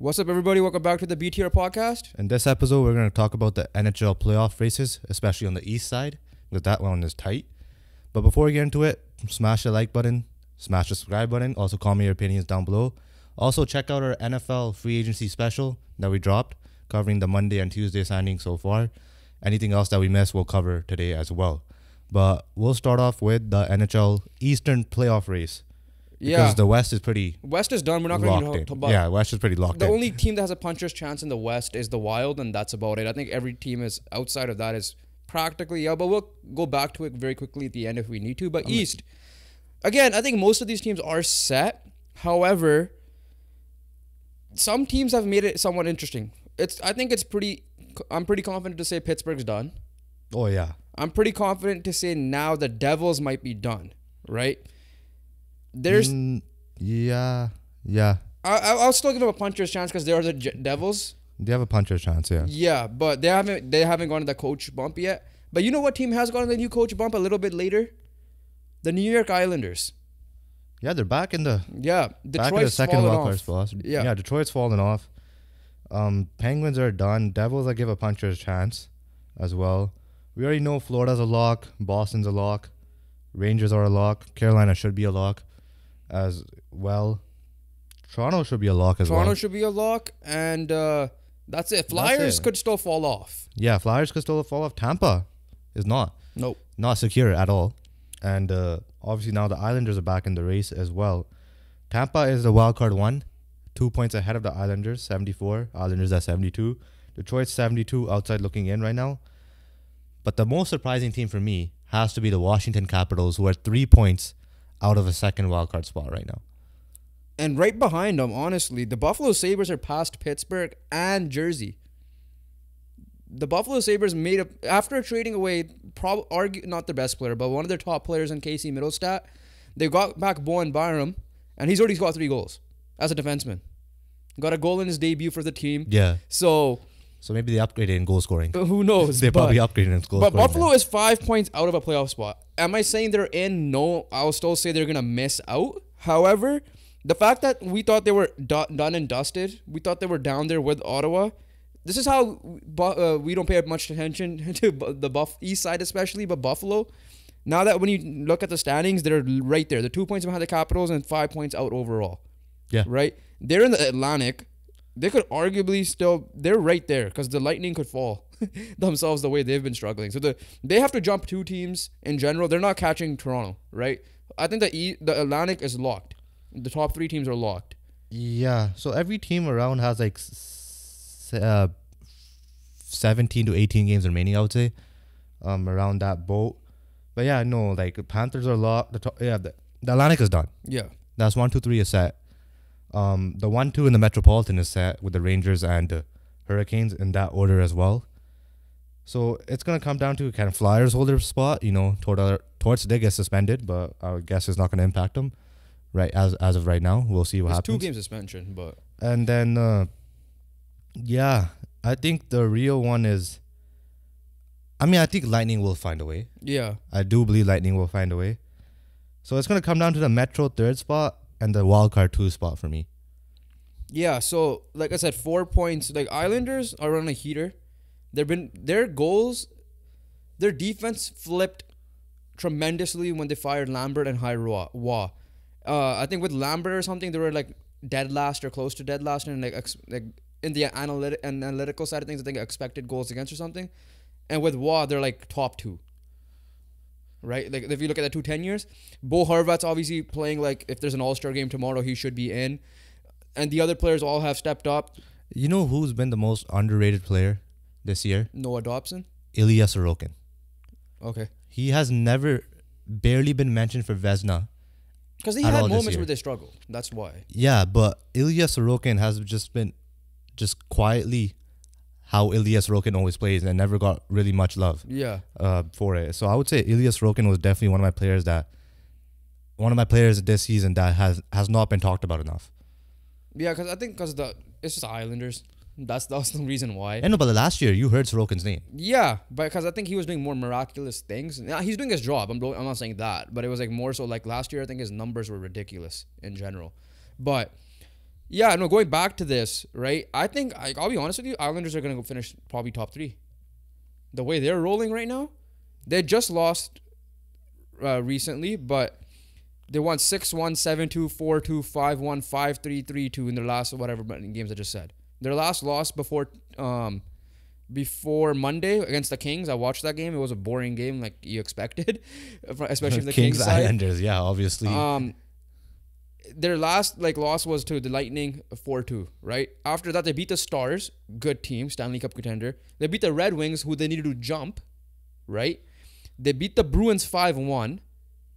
What's up, everybody? Welcome back to the BTR podcast. In this episode, we're going to talk about the NHL Playoff Races, especially on the east side, because that one is tight. But before we get into it, smash the like button, smash the subscribe button. Also, comment your opinions down below. Also, check out our NFL free agency special that we dropped, covering the Monday and Tuesday signings so far. Anything else that we missed, we'll cover today as well. But we'll start off with the NHL Eastern Playoff Race. Because the West is pretty West is done. We're not going to talk about it. Yeah, West is pretty locked in. The only team that has a puncher's chance in the West is the Wild, and that's about it. I think every team is outside of that is practically out, but we'll go back to it very quickly at the end if we need to. But East, again, I think most of these teams are set. However, some teams have made it somewhat interesting. I'm pretty confident to say Pittsburgh's done. Oh, yeah. I'm pretty confident to say now the Devils might be done, right? There's yeah. I'll still give them a puncher's chance because they are the Devils. They have a puncher's chance, yeah. Yeah, but they haven't gone to the coach bump yet. But you know what team has gone to the new coach bump a little bit later? The New York Islanders. Yeah, they're back in the Detroit's second fallen wildcard off. spot. Yeah, Detroit's fallen off. Penguins are done. Devils, I give a puncher's chance as well. We already know Florida's a lock. Boston's a lock. Rangers are a lock. Carolina should be a lock as well. Toronto should be a lock as well. Toronto should be a lock, and that's it. Flyers could still fall off. Yeah, Flyers could still fall off. Tampa is not. Nope. Not secure at all. And obviously now the Islanders are back in the race as well. Tampa is the wildcard one. 2 points ahead of the Islanders, 74. Islanders at 72. Detroit's 72 outside looking in right now. But the most surprising team for me has to be the Washington Capitals, who are 3 points out of a second wildcard spot right now. And right behind them, honestly, the Buffalo Sabres are past Pittsburgh and Jersey. The Buffalo Sabres made up after trading away, not their best player, but one of their top players in Casey Middlestat. They got back Bowen Byram, and he's already got 3 goals as a defenseman. Got a goal in his debut for the team. Yeah. So maybe they upgraded in goal scoring. Who knows? They probably upgraded in goal scoring. But Buffalo is 5 points out of a playoff spot. Am I saying they're in? No. I'll still say they're going to miss out. However, the fact that we thought they were done and dusted, we thought they were down there with Ottawa. This is how we don't pay much attention to the East side especially, but Buffalo. Now that when you look at the standings, they're right there. They're 2 points behind the Capitals and 5 points out overall. Yeah. Right? They're in the Atlantic. They could arguably they're right there because the Lightning could fall themselves the way they've been struggling. So they have to jump 2 teams in general. They're not catching Toronto, right? I think the Atlantic is locked. The top 3 teams are locked. Yeah. So every team around has like 17 to 18 games remaining, I would say, around that boat. But yeah, no, like the Panthers are locked. The Atlantic is done. Yeah. That's 1, 2, 3 is set. The 1-2 in the Metropolitan is set with the Rangers and Hurricanes in that order as well. So it's gonna come down to kind of Flyers hold their spot. You know, Torts did get suspended, but I guess it's not gonna impact them. Right as of right now, we'll see what happens. 2 game suspension, but and then yeah, I think the real one is. I think Lightning will find a way. Yeah, I do believe Lightning will find a way. So it's gonna come down to the Metro 3rd spot and the wildcard 2 spot for me. Yeah, so like I said, 4 points. Like Islanders are on a heater. Their defense flipped tremendously when they fired Lambert and Waugh. I think with Lambert or something, they were like dead last or close to dead last, and like in the analytical side of things, I think expected goals against or something. And with Waugh, they're like top 2. Right? Like if you look at the 2 tenures, Bo Horvat's obviously playing like if there's an all-star game tomorrow, he should be in. And the other players all have stepped up. You know who's been the most underrated player this year? Noah Dobson? Ilya Sorokin. Okay. He has barely been mentioned for Vezina. Because he had moments where they struggled. That's why. Yeah, but Ilya Sorokin has just been quietly how Ilya Sorokin always plays and never got really much love. Yeah. For it. So I would say Ilya Sorokin was definitely one of my players this season that has not been talked about enough. Yeah, because I think it's just Islanders. That's the reason why. I know, but last year you heard Sorokin's name. Yeah, but because I think he was doing more miraculous things. Now, he's doing his job. I'm not saying that, but it was like more so like last year. I think his numbers were ridiculous in general. But Yeah, no, going back to this, right? I think, I'll be honest with you, Islanders are going to go finish probably top 3. The way they're rolling right now, they just lost recently, but they won 6-1, 7-2, 4-2, 5-1, 5-3, 3-2 in their last whatever games I just said. Their last loss before Monday against the Kings. I watched that game. It was a boring game like you expected, especially the Kings side. Islanders, yeah, obviously. Their last loss was to the Lightning 4-2, right? After that, they beat the Stars, good team, Stanley Cup contender. They beat the Red Wings, who they needed to jump, right? They beat the Bruins 5-1, and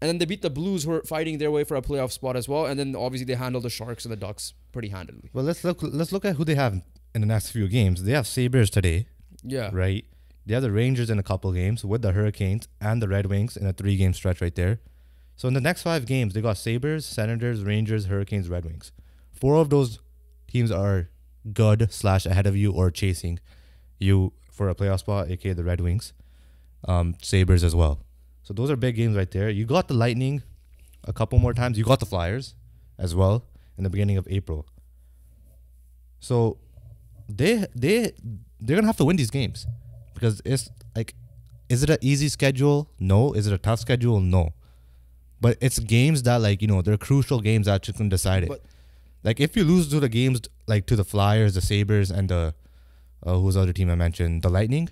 then they beat the Blues, who are fighting their way for a playoff spot as well. And then obviously they handled the Sharks and the Ducks pretty handily. Well, let's look at who they have in the next few games. They have Sabres today, Yeah, right? They have the Rangers in a couple games with the Hurricanes and the Red Wings in a 3-game stretch right there. So in the next 5 games, they got Sabres, Senators, Rangers, Hurricanes, Red Wings. 4 of those teams are good / ahead of you or chasing you for a playoff spot, aka the Red Wings. Sabres as well. So those are big games right there. You got the Lightning a couple more times. You got the Flyers as well in the beginning of April. So they're gonna have to win these games because it's like, is it an easy schedule? No. Is it a tough schedule? No. But it's games that, like, they're crucial games that you can decide it. But like, if you lose to the games, like, to the Flyers, the Sabres, and the, who's the other team I mentioned, the Lightning,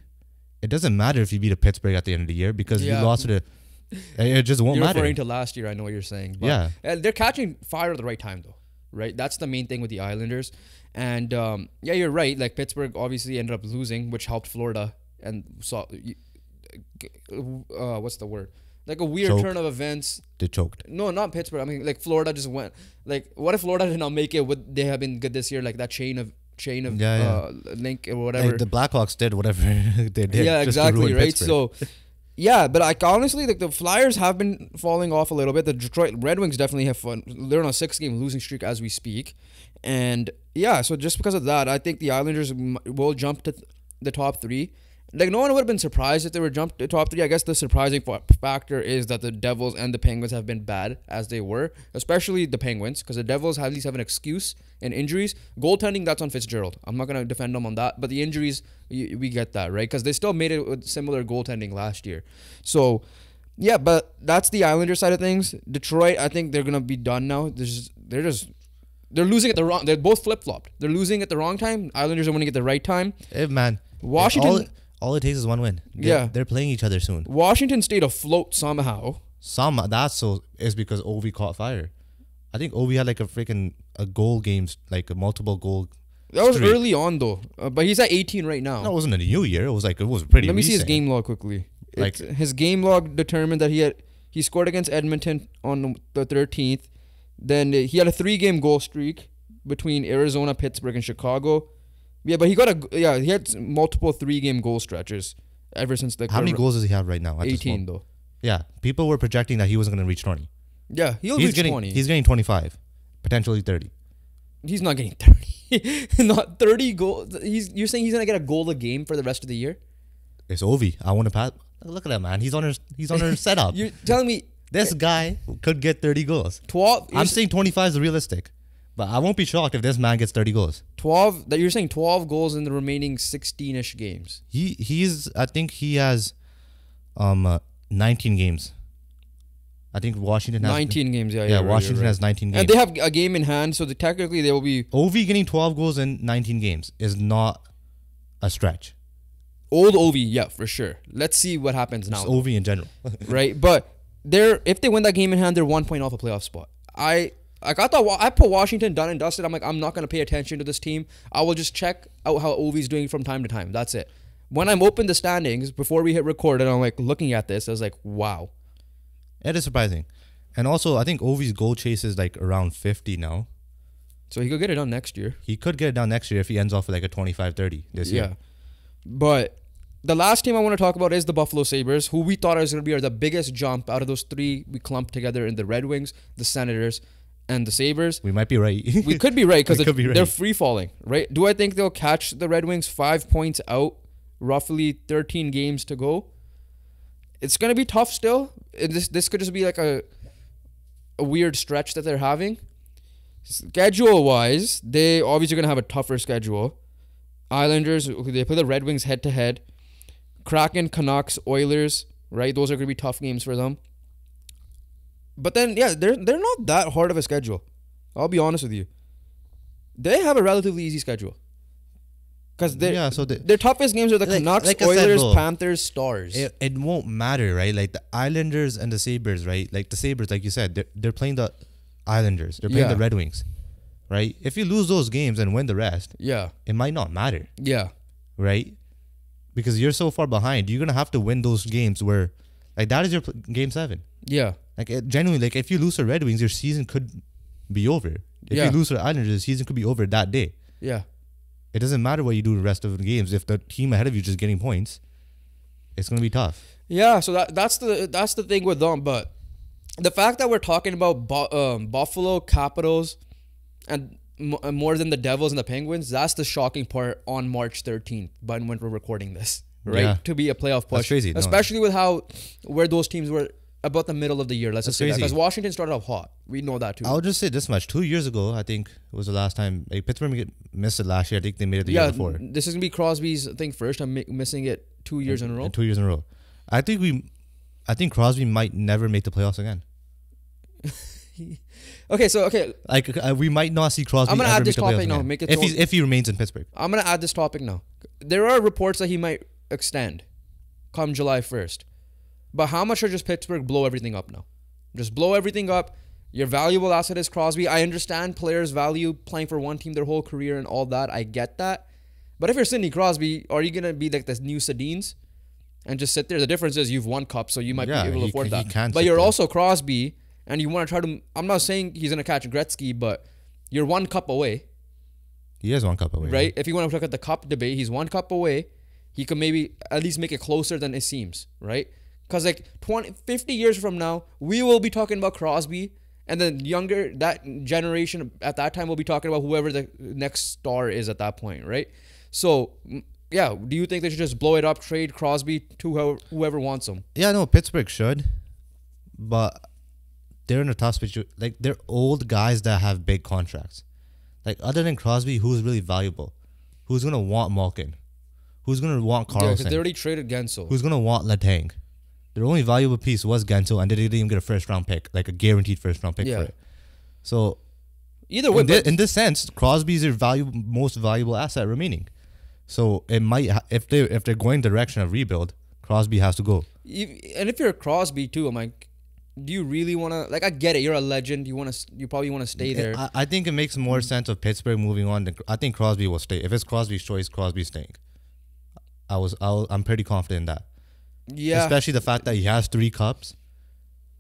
it doesn't matter if you beat a Pittsburgh at the end of the year because you lost to the... It just won't you're matter. referring to last year, I know what you're saying. But Yeah. they're catching fire at the right time, though, right? That's the main thing with the Islanders. And, yeah, you're right. Like, Pittsburgh obviously ended up losing, which helped Florida. And saw... what's the word? Like a weird Choked. turn of events. They choked. No, not Pittsburgh. I mean, like Florida just went. Like, what if Florida did not make it? Would they have been good this year? Like that chain of link or whatever. Like the Blackhawks did whatever they did. Yeah, just to exactly. ruin Right. Pittsburgh. So, yeah, but like honestly, like the Flyers have been falling off a little bit. The Detroit Red Wings definitely have fun. They're on a 6-game losing streak as we speak, and yeah. So just because of that, I think the Islanders will jump to the top 3. Like, no one would have been surprised if they were jumped to top 3. I guess the surprising factor is that the Devils and the Penguins have been bad as they were, especially the Penguins, because the Devils at least have an excuse in injuries. Goaltending, that's on Fitzgerald. I'm not going to defend them on that, but the injuries, we get that, right? Because they still made it with similar goaltending last year. So, yeah, but that's the Islanders side of things. Detroit, I think they're going to be done now. They're losing at the wrong... They're both flip-flopped. They're losing at the wrong time. Islanders are winning at the right time. Hey, man. Washington... All it takes is one win. They're playing each other soon. Washington stayed afloat somehow. Is because Ovi caught fire. I think Ovi had like a goal games, like a multiple goal. That was early on though, but he's at 18 right now. No, it wasn't a new year. It was pretty. Let me see his game log quickly. His game log determined that he scored against Edmonton on the 13th. Then he had a 3-game goal streak between Arizona, Pittsburgh, and Chicago. Yeah, but he had multiple 3-game goal stretches ever since the... How many goals does he have right now? 18 though. Yeah, people were projecting that he wasn't going to reach 20. Yeah, he's reach 20. He's getting 25, potentially 30. He's not getting 30. Not 30 goals. You're saying he's going to get a goal a game for the rest of the year? It's Ovi. I want to pass. Look at that, man. He's on her setup. You're telling me... This guy could get 30 goals. 12... I'm saying 25 is realistic. But I won't be shocked if this man gets 30 goals. 12... That you're saying 12 goals in the remaining 16-ish games. I think he has 19 games. I think Washington has 19 games, yeah. Yeah, Washington has 19 games. And they have a game in hand, so technically they will be... Ovi getting 12 goals in 19 games is not a stretch. Old Ovi, yeah, for sure. Let's see what happens now. It's Ovi in general. Right? But if they win that game in hand, they're 1 point off a playoff spot. I thought I put Washington done and dusted. I'm like, I'm not going to pay attention to this team. I will just check out how Ovi's doing from time to time. That's it. When I'm open the standings, before we hit record, and I'm like looking at this, I was like, wow. It is surprising. And also, I think Ovi's goal chase is like around 50 now. So he could get it done next year. He could get it done next year if he ends off with like a 25-30 this year. Yeah. But the last team I want to talk about is the Buffalo Sabres, who we thought was going to be the biggest jump out of those 3 we clumped together in the Red Wings, the Senators, and the Sabres. We might be right. We could be right because right. They're free falling, right? Do I think they'll catch the Red Wings 5 points out, roughly 13 games to go? It's going to be tough still. This could just be like a weird stretch that they're having. Schedule-wise, they obviously going to have a tougher schedule. Islanders, they play the Red Wings head-to-head. Kraken, Canucks, Oilers, right? Those are going to be tough games for them. But then, yeah, they're not that hard of a schedule. I'll be honest with you. They have a relatively easy schedule. Because their toughest games are the Canucks, Oilers, Panthers, Stars. It won't matter, right? Like the Islanders and the Sabres, right? Like the Sabres, like you said, they're playing the Islanders. They're playing the Red Wings, right? If you lose those games and win the rest, it might not matter. Yeah. Right? Because you're so far behind. You're going to have to win those games where, like, that is your game 7. Yeah. Like, genuinely, like, if you lose to Red Wings, your season could be over. If you lose to the Islanders, the season could be over that day. Yeah. It doesn't matter what you do the rest of the games. If the team ahead of you is just getting points, it's going to be tough. Yeah, so that's the thing with them. But the fact that we're talking about Buffalo, Capitals, and more than the Devils and the Penguins, that's the shocking part on March 13th, when we're recording this, right? Yeah. To be a playoff push. That's crazy. Especially with where those teams were about the middle of the year. Let's just say that. Because Washington started off hot. We know that too. I'll just say this much. 2 years ago, I think it was the last time. Like, Pittsburgh missed it last year. I think they made it the year before. This is going to be Crosby's thing first. I'm missing it 2 years in a row. 2 years in a row. I think Crosby might never make the playoffs again. Okay. Like we might not see Crosby. I'm gonna ever add this make the topic now. Again. If he remains in Pittsburgh. I'm gonna add this topic now. There are reports that he might extend come July 1st. But how much should just Pittsburgh blow everything up now? Just blow everything up. Your valuable asset is Crosby. I understand players value playing for one team their whole career and all that. I get that. But if you're Sidney Crosby, are you gonna be like the new Sedins and just sit there? The difference is you've won cups, so you might be able to afford that. But you're also Crosby. And you want to try to... I'm not saying he's going to catch Gretzky, but you're 1 cup away. He is 1 cup away. Right? If you want to look at the cup debate, he's 1 cup away. He could maybe at least make it closer than it seems. Right? Because like 50 years from now, we will be talking about Crosby. And then that generation at that time will be talking about whoever the next star is at that point. Right? So, yeah. Do you think they should just blow it up, trade Crosby to whoever wants him? Yeah, no, Pittsburgh should. But... they're in a tough situation. Like, they're old guys that have big contracts. Like, other than Crosby, who's really valuable? Who's going to want Malkin? Who's going to want Carlson? Yeah, because they already traded Gensel. Who's going to want Letang? Their only valuable piece was Gensel, and they didn't even get a first-round pick, like a guaranteed first-round pick for it. So, either way, in this sense, Crosby's their most valuable asset remaining. So, it might if they're going the direction of rebuild, Crosby has to go. And if you're Crosby, too, I'm like, do you really want to... Like, I get it. You're a legend. You probably want to stay there. I think it makes more sense of Pittsburgh moving on. I think Crosby will stay. If it's Crosby's choice, Crosby's staying. I'm pretty confident in that. Yeah. Especially the fact that he has 3 cups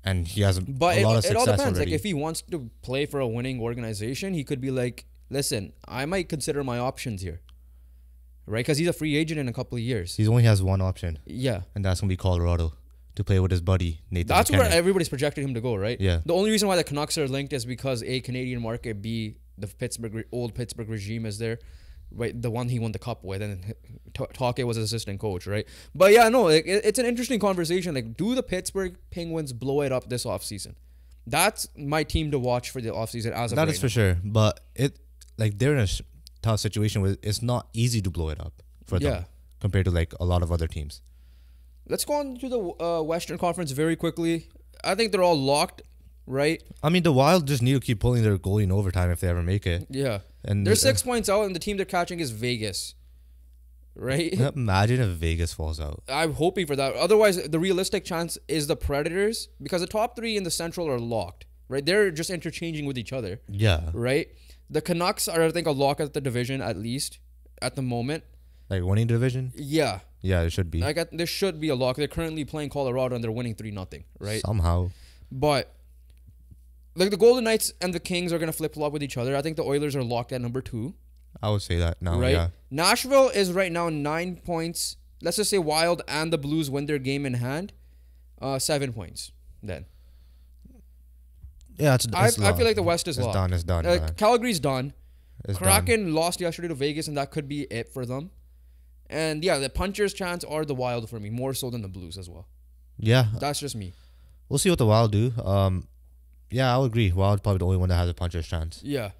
and he has a lot of success. It all depends. Already. Like, if he wants to play for a winning organization, he could be like, listen, I might consider my options here. Right? Because he's a free agent in a couple of years. He only has one option. Yeah. And that's going to be Colorado. To play with his buddy Nathan That's McKinnon. where everybody's projected him to go, right? Yeah. The only reason why the Canucks are linked is because A, Canadian market, B, the old Pittsburgh regime is there, right? The one he won the cup with, and Take was his assistant coach, right? But yeah, no, it's an interesting conversation. Like, do the Pittsburgh Penguins blow it up this offseason? That's my team to watch for the offseason as of right now. That is for sure. But they're in a tough situation where it's not easy to blow it up for them compared to like a lot of other teams. Let's go on to the Western Conference very quickly. I think they're all locked, right? I mean, the Wild just need to keep pulling their goalie in overtime if they ever make it. Yeah. And they're 6 points out, and the team they're catching is Vegas, right? Imagine if Vegas falls out. I'm hoping for that. Otherwise, the realistic chance is the Predators, because the top 3 in the Central are locked, right? They're just interchanging with each other. Yeah. Right? The Canucks are, I think, a lock at the division, at least, at the moment. Like winning division? Yeah. Yeah, it should be. There should be a lock. They're currently playing Colorado and they're winning 3-0, right? Somehow. But like the Golden Knights and the Kings are going to flip-flop with each other. I think the Oilers are locked at number 2. I would say that now, right? Yeah. Nashville is right now 9 points. Let's just say Wild and the Blues win their game in hand. 7 points then. Yeah, I feel like the West is locked. It's done. Calgary's done. Kraken lost yesterday to Vegas, and that could be it for them. And yeah, the puncher's chance are the Wild for me, more so than the Blues as well. Yeah. That's just me. We'll see what the Wild do. Yeah, I'll agree. Wild's probably the only one that has a puncher's chance. Yeah.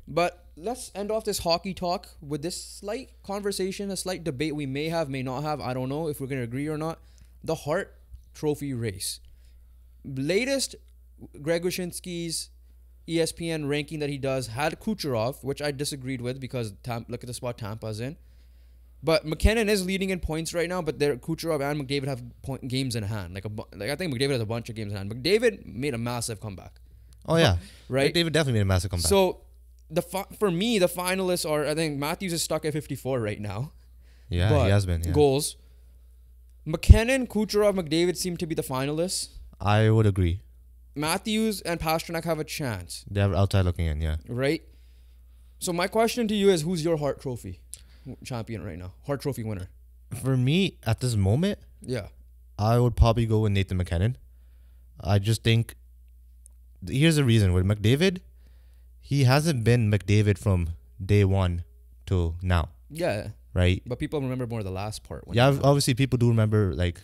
But let's end off this hockey talk with this slight conversation, a slight debate we may have, may not have. I don't know if we're going to agree or not. The Hart Trophy race. Latest Greg Wyshynski's ESPN ranking that he does had Kucherov, which I disagreed with because look at the spot Tampa's in. But McKinnon is leading in points right now, but Kucherov and McDavid have games in hand. Like I think McDavid has a bunch of games in hand. McDavid made a massive comeback. Oh yeah, right. McDavid definitely made a massive comeback. So for me, the finalists are, I think Matthews is stuck at 54 right now. Yeah, he has been. Yeah. Goals. McKinnon, Kucherov, McDavid seem to be the finalists. I would agree. Matthews and Pasternak have a chance. They have outside looking in, yeah. Right? So my question to you is, who's your Hart Trophy champion right now? Hart Trophy winner. For me, at this moment, yeah, I would probably go with Nathan McKinnon. I just think, here's the reason. With McDavid, he hasn't been McDavid from day one to now. Yeah. Right? But people remember more the last part. Yeah, obviously people do remember, like,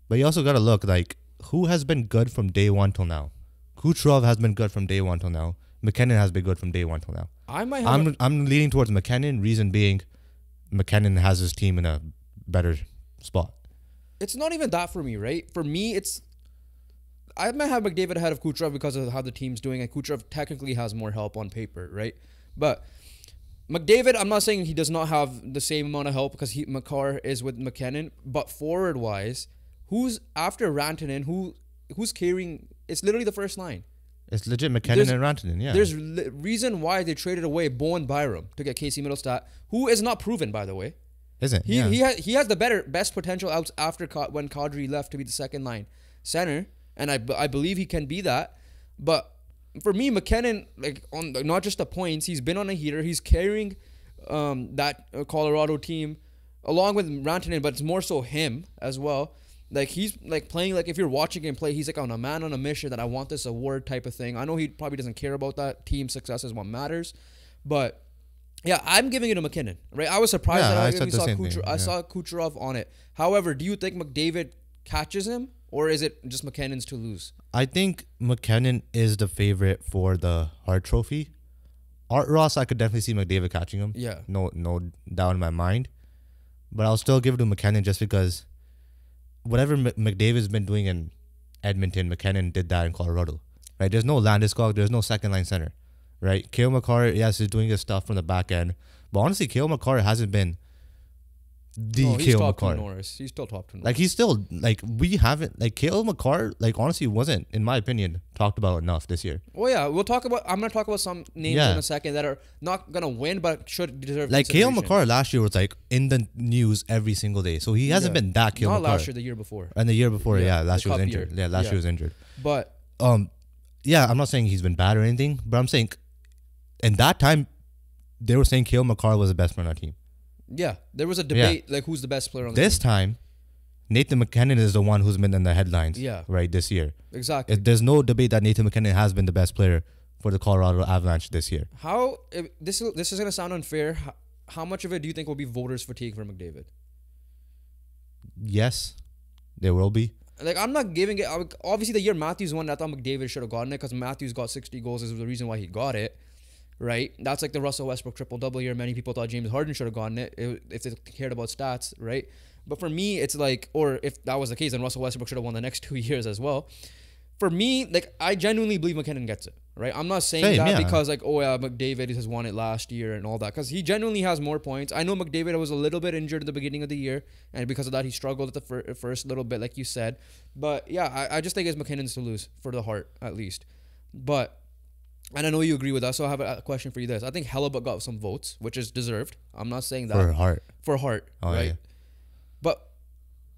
but you also got to look, like, who has been good from day one till now? Kucherov has been good from day one till now. McKinnon has been good from day one till now. I'm leaning towards McKinnon. Reason being, McKinnon has his team in a better spot. It's not even that for me, right? For me, I might have McDavid ahead of Kucherov because of how the team's doing, and Kucherov technically has more help on paper, right? But McDavid, I'm not saying he does not have the same amount of help because Makar is with McKinnon, but forward-wise, who's after Rantanen, who's carrying, it's literally the first line. It's legit McKinnon and Rantanen, yeah. There's reason why they traded away Bowen Byram to get Casey Middlestat, who is not proven, by the way. Isn't? He has the best potential out after when Kadri left to be the second line center, and I believe he can be that. But for me, McKinnon, like on not just the points, he's been on a heater. He's carrying that Colorado team along with Rantanen, but it's more so him as well. Like he's like playing, like if you're watching him play, he's like on a man on a mission that I want this award type of thing. I know he probably doesn't care about that. Team success is what matters, but yeah, I'm giving it to McKinnon. Right? I was surprised that I saw Kucherov on it. However, do you think McDavid catches him, or is it just McKinnon's to lose? I think McKinnon is the favorite for the Hart Trophy. Art Ross, I could definitely see McDavid catching him. Yeah, no doubt in my mind. But I'll still give it to McKinnon just because whatever McDavid's been doing in Edmonton, McKinnon did that in Colorado. Right? There's no Landeskog. There's no second line center. Right? Cale Makar, yes, he's doing his stuff from the back end. But honestly, Cale Makar hasn't been Cale Makar. He's still top 2 Norris. Like, he's still, like, we haven't, like, Cale Makar, like, honestly wasn't, in my opinion, talked about enough this year. Well, yeah, I'm going to talk about some names in a second that are not going to win, but should deserve like, Cale Makar last year was, like, in the news every single day. So he hasn't been that Cale Makar. Not last year, the year before. And the year before, last year was injured. Yeah, last year was injured. But, yeah, I'm not saying he's been bad or anything, but I'm saying, in that time, they were saying Cale Makar was the best player on our team. Yeah, there was a debate, like, who's the best player on the team. This time, Nathan McKinnon is the one who's been in the headlines right this year. Exactly. There's no debate that Nathan McKinnon has been the best player for the Colorado Avalanche this year. This is going to sound unfair. How much of it do you think will be voters' fatigue for McDavid? Yes, there will be. Like, I'm not giving it. Obviously, the year Matthews won, I thought McDavid should have gotten it because Matthews got 60 goals is the reason why he got it. Right? That's like the Russell Westbrook triple-double year. Many people thought James Harden should have gotten it if they cared about stats, right? But for me, it's like, or if that was the case, then Russell Westbrook should have won the next 2 years as well. For me, like, I genuinely believe McKinnon gets it, right? I'm not saying because, like, oh, yeah, McDavid has won it last year and all that, because he genuinely has more points. I know McDavid was a little bit injured at the beginning of the year, and because of that, he struggled at the first little bit, like you said. But, yeah, I just think it's McKinnon's to lose for the Hart, at least. But, and I know you agree with us, so I have a question for you this. I think Hellebuck got some votes, which is deserved. I'm not saying that. For Hart, right? Yeah. But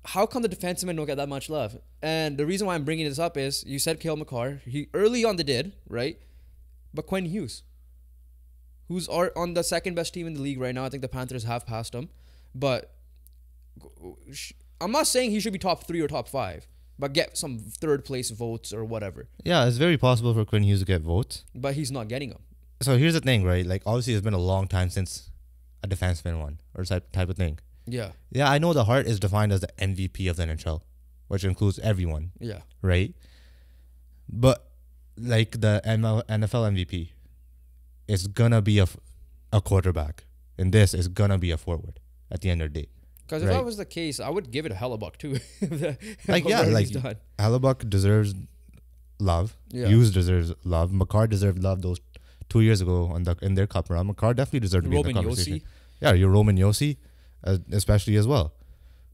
how come the defensemen don't get that much love? And the reason why I'm bringing this up is, you said Cale Makar. He early on they did, right? But Quinn Hughes, who's on the second best team in the league right now. I think the Panthers have passed him. But I'm not saying he should be top 3 or top 5. But get some third place votes or whatever. Yeah, it's very possible for Quinn Hughes to get votes. But he's not getting them. So here's the thing, right? Like, obviously, it's been a long time since a defenseman won or type of thing. Yeah. Yeah, I know the Hart is defined as the MVP of the NHL, which includes everyone. Yeah. Right? But like the NFL MVP is gonna be a quarterback, and this is gonna be a forward at the end of the day. Because if that was the case, I would give it a Hellebuck too. Hellebuck deserves love. Yeah. Hughes deserves love. McCarr deserved love those 2 years ago in their cup run. McCarr definitely deserved to be in the conversation. Yossi. Yeah, you're Roman Yossi, especially as well.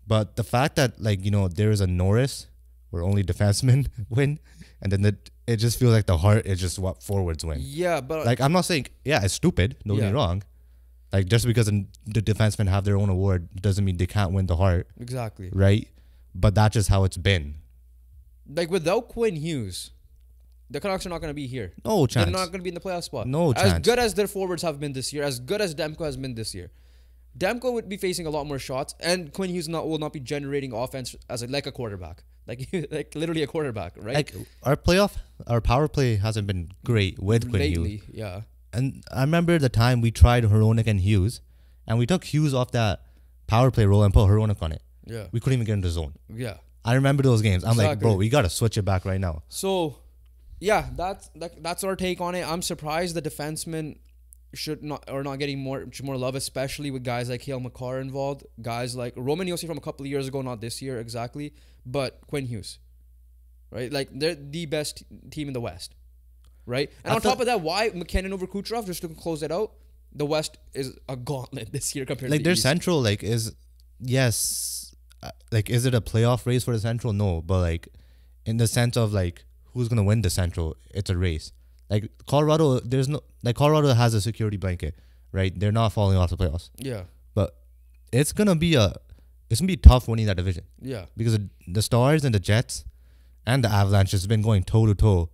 But the fact that there is a Norris where only defensemen win, and then it just feels like the Hart is just what forwards win. Yeah, but I'm not saying it's stupid. Don't get me wrong. Like, just because the defensemen have their own award doesn't mean they can't win the Hart. Exactly. Right? But that's just how it's been. Like, without Quinn Hughes, the Canucks are not going to be here. No chance. They're not going to be in the playoff spot. No chance. As good as their forwards have been this year, as good as Demko has been this year, Demko would be facing a lot more shots, and Quinn Hughes will not be generating offense as like a quarterback. Like literally a quarterback, right? Like, our power play hasn't been great with Quinn Hughes. Yeah. And I remember the time we tried Hronek and Hughes, and we took Hughes off that power play role and put Hronek on it. Yeah. We couldn't even get into the zone. Yeah. I remember those games. I'm like, bro, we got to switch it back right now. So, yeah, that's our take on it. I'm surprised the defensemen are not getting much more love, especially with guys like Cale Makar involved. Guys like Roman Yossi from a couple of years ago, not this year exactly, but Quinn Hughes. Right? Like, they're the best team in the West. Right? And on top of that, why McKinnon over Kucherov, just to close it out, the West is a gauntlet this year compared to the their East. Central, is it a playoff race for the Central? No, but in the sense of who's gonna win the Central, it's a race. Colorado, Colorado has a security blanket, right? They're not falling off the playoffs. Yeah. But it's gonna be tough winning that division. Yeah. Because the Stars and the Jets and the Avalanche has been going toe to toe.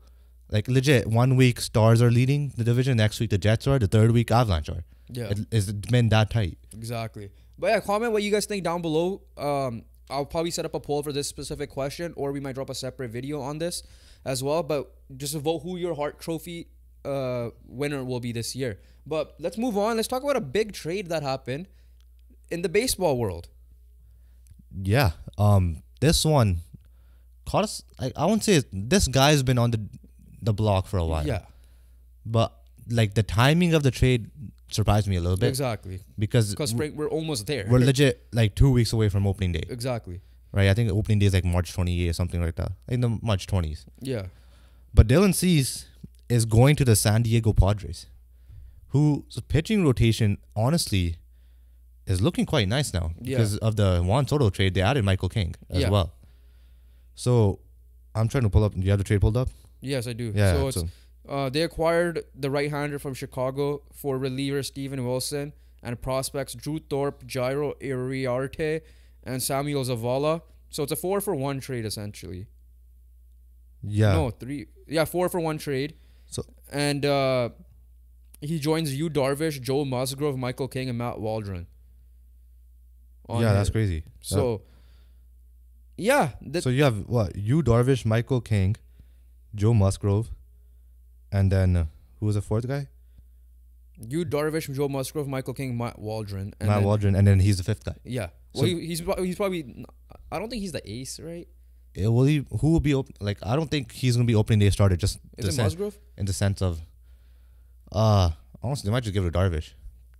Legit, 1 week Stars are leading the division, next week the Jets are, the third week Avalanche are. Yeah. It's been that tight. Exactly. But yeah, comment what you guys think down below. I'll probably set up a poll for this specific question, or we might drop a separate video on this as well. But just vote who your Hart Trophy winner will be this year. But let's move on. Let's talk about a big trade that happened in the baseball world. Yeah. This one caught us. I won't say this guy's been on the block for a while. Yeah. But the timing of the trade surprised me a little bit. Exactly. Because we're almost there. We're legit 2 weeks away from opening day. Exactly. Right? I think opening day is March 28th or something like that. In the March 20s. Yeah. But Dylan Cease is going to the San Diego Padres, whose pitching rotation, honestly, is looking quite nice now. Yeah. Because of the Juan Soto trade, they added Michael King as well. So, I'm trying to pull up. Do you have the trade pulled up? Yes, I do. Yeah. So they acquired the right-hander from Chicago for reliever Steven Wilson and prospects Drew Thorpe, Jairo Iriarte, and Samuel Zavala. So it's a 4-for-1 trade essentially. Yeah. No, 3. Yeah, 4-for-1 trade. So and he joins Yu Darvish, Joe Musgrove, Michael King, and Matt Waldron. That's crazy. So yeah. So you have what? Yu Darvish, Michael King, Joe Musgrove, and then who was the fourth guy? Yu Darvish, Joe Musgrove, Michael King, Matt Waldron. And then he's the fifth guy. Yeah. Well, so he's probably. I don't think he's the ace, right? Who will be I don't think he's gonna be opening day starter. Just is it Musgrove? In the sense of, honestly, they might just give it to Darvish.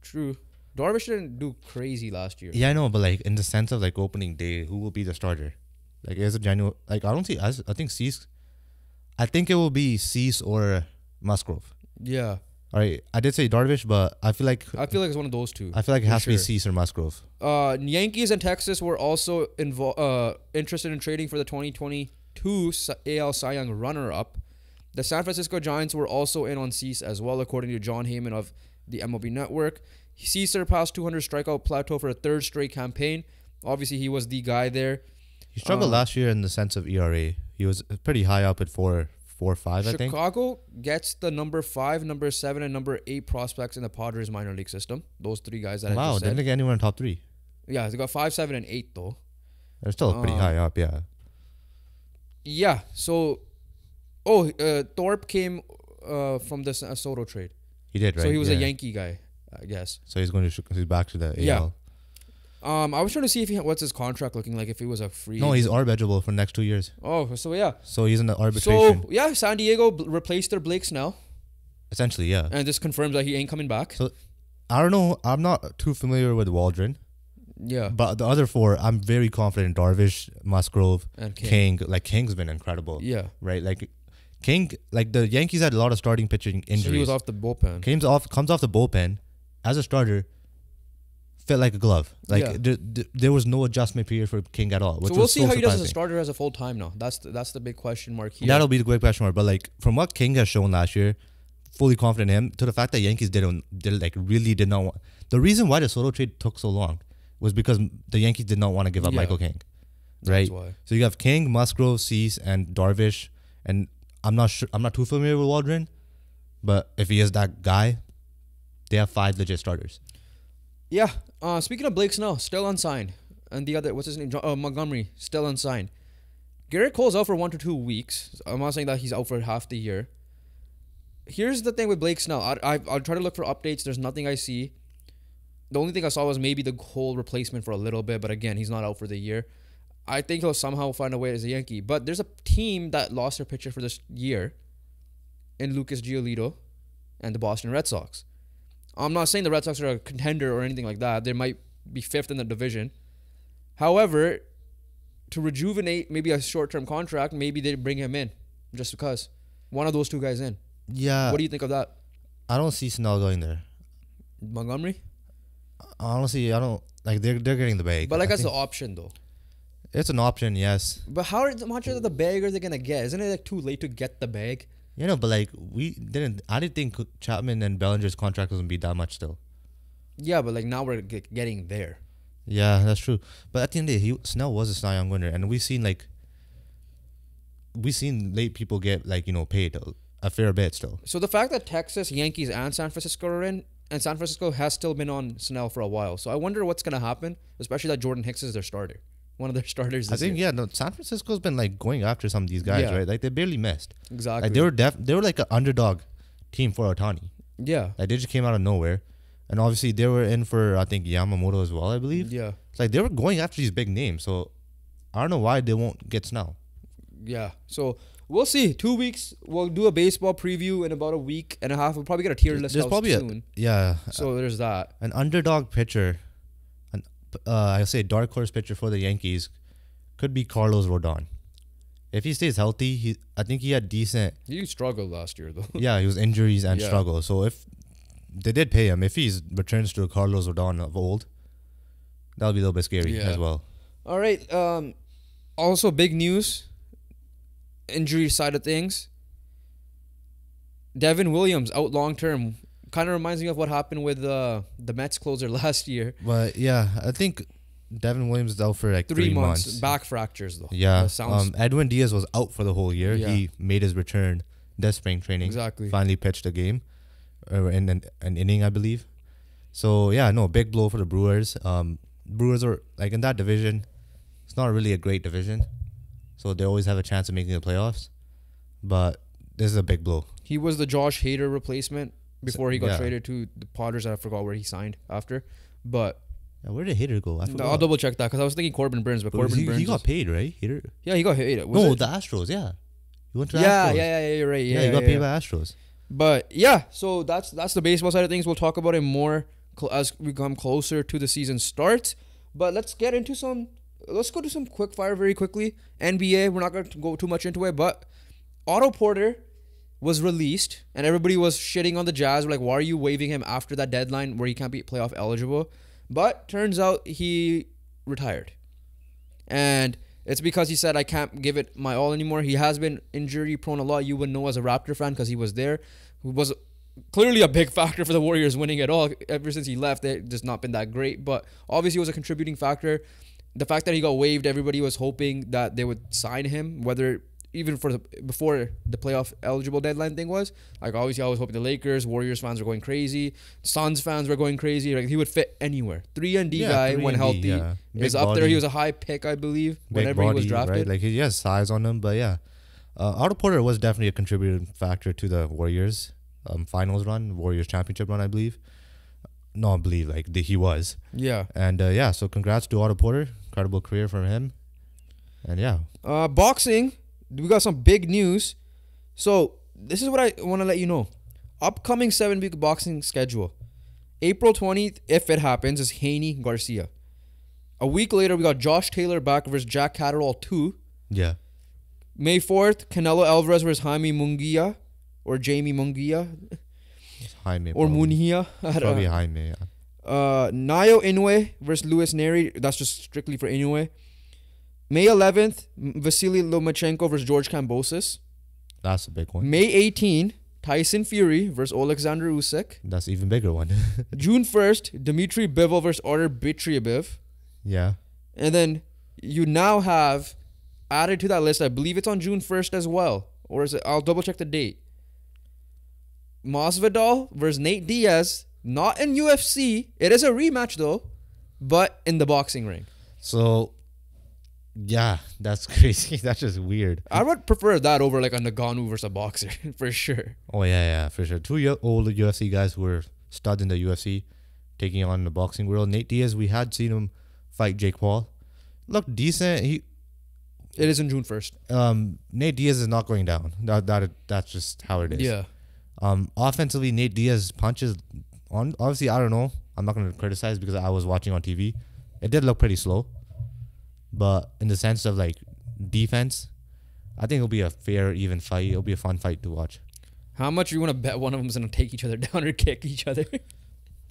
True. Darvish didn't do crazy last year. Yeah, I know, but in the sense of opening day, who will be the starter? Is it genuine? I don't see. I think Cease. I think it will be Cease or Musgrove. Yeah. All right. I did say Darvish, but I feel like it's one of those two. I feel like it has to be Cease or Musgrove. Yankees and Texas were also interested in trading for the 2022 AL Cy Young runner-up. The San Francisco Giants were also in on Cease as well, according to John Heyman of the MLB Network. Cease surpassed 200 strikeout plateau for a third straight campaign. Obviously, he was the guy there. He struggled last year in the sense of ERA. He was pretty high up at 4.5, I think. Chicago gets the number 5, number 7, and number 8 prospects in the Padres minor league system. Those 3 guys that I just said. Wow, didn't get anyone in top 3. Yeah, they got 5, 7, and 8 though. They're still pretty high up, yeah. Yeah, so... Thorpe came from the Soto trade. He did, right? So he was a Yankee guy, I guess. So he's back to the AL. Yeah. I was trying to see if what's his contract looking like, if he was a free. No, he's arbitral for the next 2 years. Oh, so yeah. So he's in the arbitration. So yeah, San Diego replaced their Blake Snell, Essentially, yeah. and this confirms that he ain't coming back. So I don't know. I'm not too familiar with Waldron, Yeah, but the other four, I'm very confident. Darvish, Musgrove, and King. King. Like King's been incredible. Yeah, Right. Like King. Like the Yankees had a lot of starting pitching injuries. so he was off the bullpen. Comes off the bullpen as a starter. Fit like a glove. Like Yeah. there was no adjustment period for King at all. Which So we'll was see so how he does as a surprising. starter as a full time now. That's the big question mark here. That'll be the great question mark. But like from what King has shown last year, fully confident in him. To the fact that Yankees did not want. The reason why the Soto trade took so long was because the Yankees did not want to give up Yeah. Michael King, right? That's why. So you have King, Musgrove, Cease, and Darvish, and I'm not sure. I'm not too familiar with Waldron, but if he is that guy, they have 5 legit starters. Yeah. Speaking of Blake Snell, still unsigned, and the other, what's his name, Montgomery, still unsigned. Garrett Cole's out for 1 to 2 weeks. I'm not saying that he's out for half the year. Here's the thing with Blake Snell. I'll try to look for updates. There's nothing I see. The only thing I saw was maybe the whole replacement for a little bit, but again, he's not out for the year. I think he'll somehow find a way as a Yankee. But there's a team that lost their pitcher for this year in Lucas Giolito and the Boston Red Sox. I'm not saying the Red Sox are a contender or anything like that. They might be 5th in the division. However, to rejuvenate maybe a short-term contract, maybe they bring him in just because. One of those two guys in. Yeah. What do you think of that? I don't see Snell going there. Montgomery? Honestly, I don't like they're getting the bag. But like I that's the think option though. it's an option, yes. But how much of the bag are they gonna get? Isn't it like too late to get the bag? You know, but like I didn't think Chapman and Bellinger's contract was gonna be that much still. Yeah, but like now we're getting there. Yeah, that's true. But at the end of the day, Snell was a Cy Young winner, and we've seen late people get paid a fair bit still. So the fact that Texas, Yankees, and San Francisco are in, and San Francisco has still been on Snell for a while. So I wonder what's gonna happen, especially that Jordan Hicks is their starter, one of their starters. I think San Francisco's been going after some of these guys, Yeah. right? Like they barely missed. Exactly. Like they were like an underdog team for Ohtani. Yeah. Like they just came out of nowhere, and obviously they were in for I think Yamamoto as well, I believe. Yeah. It's like they were going after these big names, so I don't know why they won't get Snell. Yeah. So we'll see. 2 weeks. We'll do a baseball preview in about a week and a half. We'll probably get a tier list There's out probably soon. So there's that. an underdog pitcher, I say dark horse pitcher for the Yankees, could be Carlos Rodon. If he stays healthy, I think he had decent. He struggled last year though. Yeah, he was injuries and Yeah. struggle. So if they did pay him, if he returns to Carlos Rodon of old, that'll be a little bit scary Yeah. as well. All right. Also, big news. Injury side of things. Devin Williams out long term. Kind of reminds me of what happened with the Mets closer last year. But yeah, I think Devin Williams is out for like 3 3 months. months. Back fractures though. Yeah. That sounds Edwin Diaz was out for the whole year. Yeah. He made his return this spring training. exactly. Finally pitched a game, or in an inning, I believe. So yeah, no, big blow for the Brewers. Brewers are like in that division. It's not really a great division, so they always have a chance of making the playoffs. But this is a big blow. He was the Josh Hader replacement before he got Yeah. traded to the Padres. I forgot where he signed after, but Yeah, where did Hader go? I forgot. I'll double check that because I was thinking Corbin Burns, but Corbin Burns he got paid, right? Hader. yeah, he got Hader. No, the Astros. Yeah, he went to the yeah, Astros. yeah, you're right. Yeah, he got paid by Astros. But yeah, so that's the baseball side of things. We'll talk about it more as we come closer to the season start. But let's go to some quick fire very quickly. NBA, we're not going to go too much into it, but Otto Porter was released and everybody was shitting on the Jazz. We're like, why are you waiving him after that deadline where he can't be playoff eligible? But turns out he retired. And it's because he said, I can't give it my all anymore. He has been injury prone a lot. You would know as a Raptor fan because he was there. He was clearly a big factor for the Warriors winning it all. Ever since he left, they've just not been that great. But obviously, it was a contributing factor. The fact that he got waived, everybody was hoping that they would sign him, whether even before the playoff eligible deadline thing was. Like, obviously, I was hoping the Lakers, Warriors fans were going crazy. Suns fans were going crazy. Like, he would fit anywhere. 3-and-D guy, when 3-and-D, healthy, yeah. is Big up there. body. He was a high pick, I believe, Big whenever he was body, drafted. right? Like he has size on him, but yeah, Otto Porter was definitely a contributing factor to the Warriors finals run, Warriors championship run, I believe. not believe like he was. Yeah. And yeah, so congrats to Otto Porter. Incredible career from him. And yeah. Boxing, we got some big news. So this is what I want to let you know. Upcoming 7-week boxing schedule. April 20th, if it happens, is Haney Garcia. A week later, we got Josh Taylor back versus Jack Catterall 2. Yeah. May 4th, Canelo Alvarez versus Jaime Munguia. Or Jamie Munguia. Jaime. Or Munguia. Probably Jaime, yeah. Nayo Inoue versus Luis Neri. That's just strictly for Inoue. May 11th, Vasily Lomachenko versus George Kambosos. That's a big one. May 18, Tyson Fury versus Alexander Usyk. That's an even bigger one. June 1st, Dmitry Bivol versus Artur Beterbiev. Yeah. And then you now have added to that list, I believe it's on June 1st as well. Or is it? I'll double check the date. Masvidal versus Nate Diaz. Not in UFC. It is a rematch though. But in the boxing ring. So, yeah, that's crazy. That's just weird. I would prefer that over like a Ngannou versus a boxer. For sure. Oh, yeah, for sure. Two old UFC guys who were studs in the UFC taking on the boxing world. Nate Diaz, we had seen him fight Jake Paul. Looked decent. It is in June 1st. Nate Diaz is not going down. That's just how it is. Yeah. Offensively, Nate Diaz punches on. Obviously, I don't know. I'm not going to criticize because I was watching on TV. It did look pretty slow. But in the sense of like defense, I think it'll be a fair, even fight. It'll be a fun fight to watch. How much you want to bet one of them is going to take each other down or kick each other?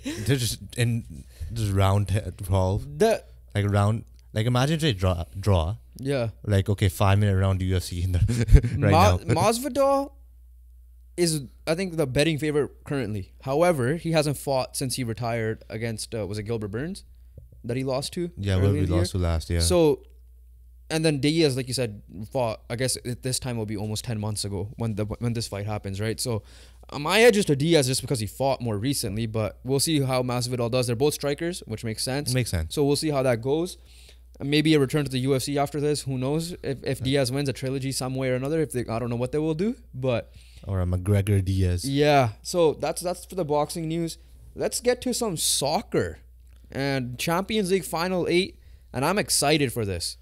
They're just in just round 12. Like imagine if they draw. Yeah. Like, okay, 5-minute round UFC in the right now. Masvidal is, I think, the betting favorite currently. However, he hasn't fought since he retired against, was it Gilbert Burns that he lost to? Yeah, we lost to last, yeah. So, and then Diaz, like you said, fought, I guess this time will be almost 10 months ago when this fight happens, right? So, my edge is to Diaz just because he fought more recently, but we'll see how Masvidal does. They're both strikers, which makes sense. Makes sense. So, we'll see how that goes. Maybe a return to the UFC after this. Who knows? If Diaz wins a trilogy some way or another, I don't know what they will do, but or a McGregor Diaz. Yeah. So that's for the boxing news. Let's get to some soccer and Champions League Final 8, and I'm excited for this.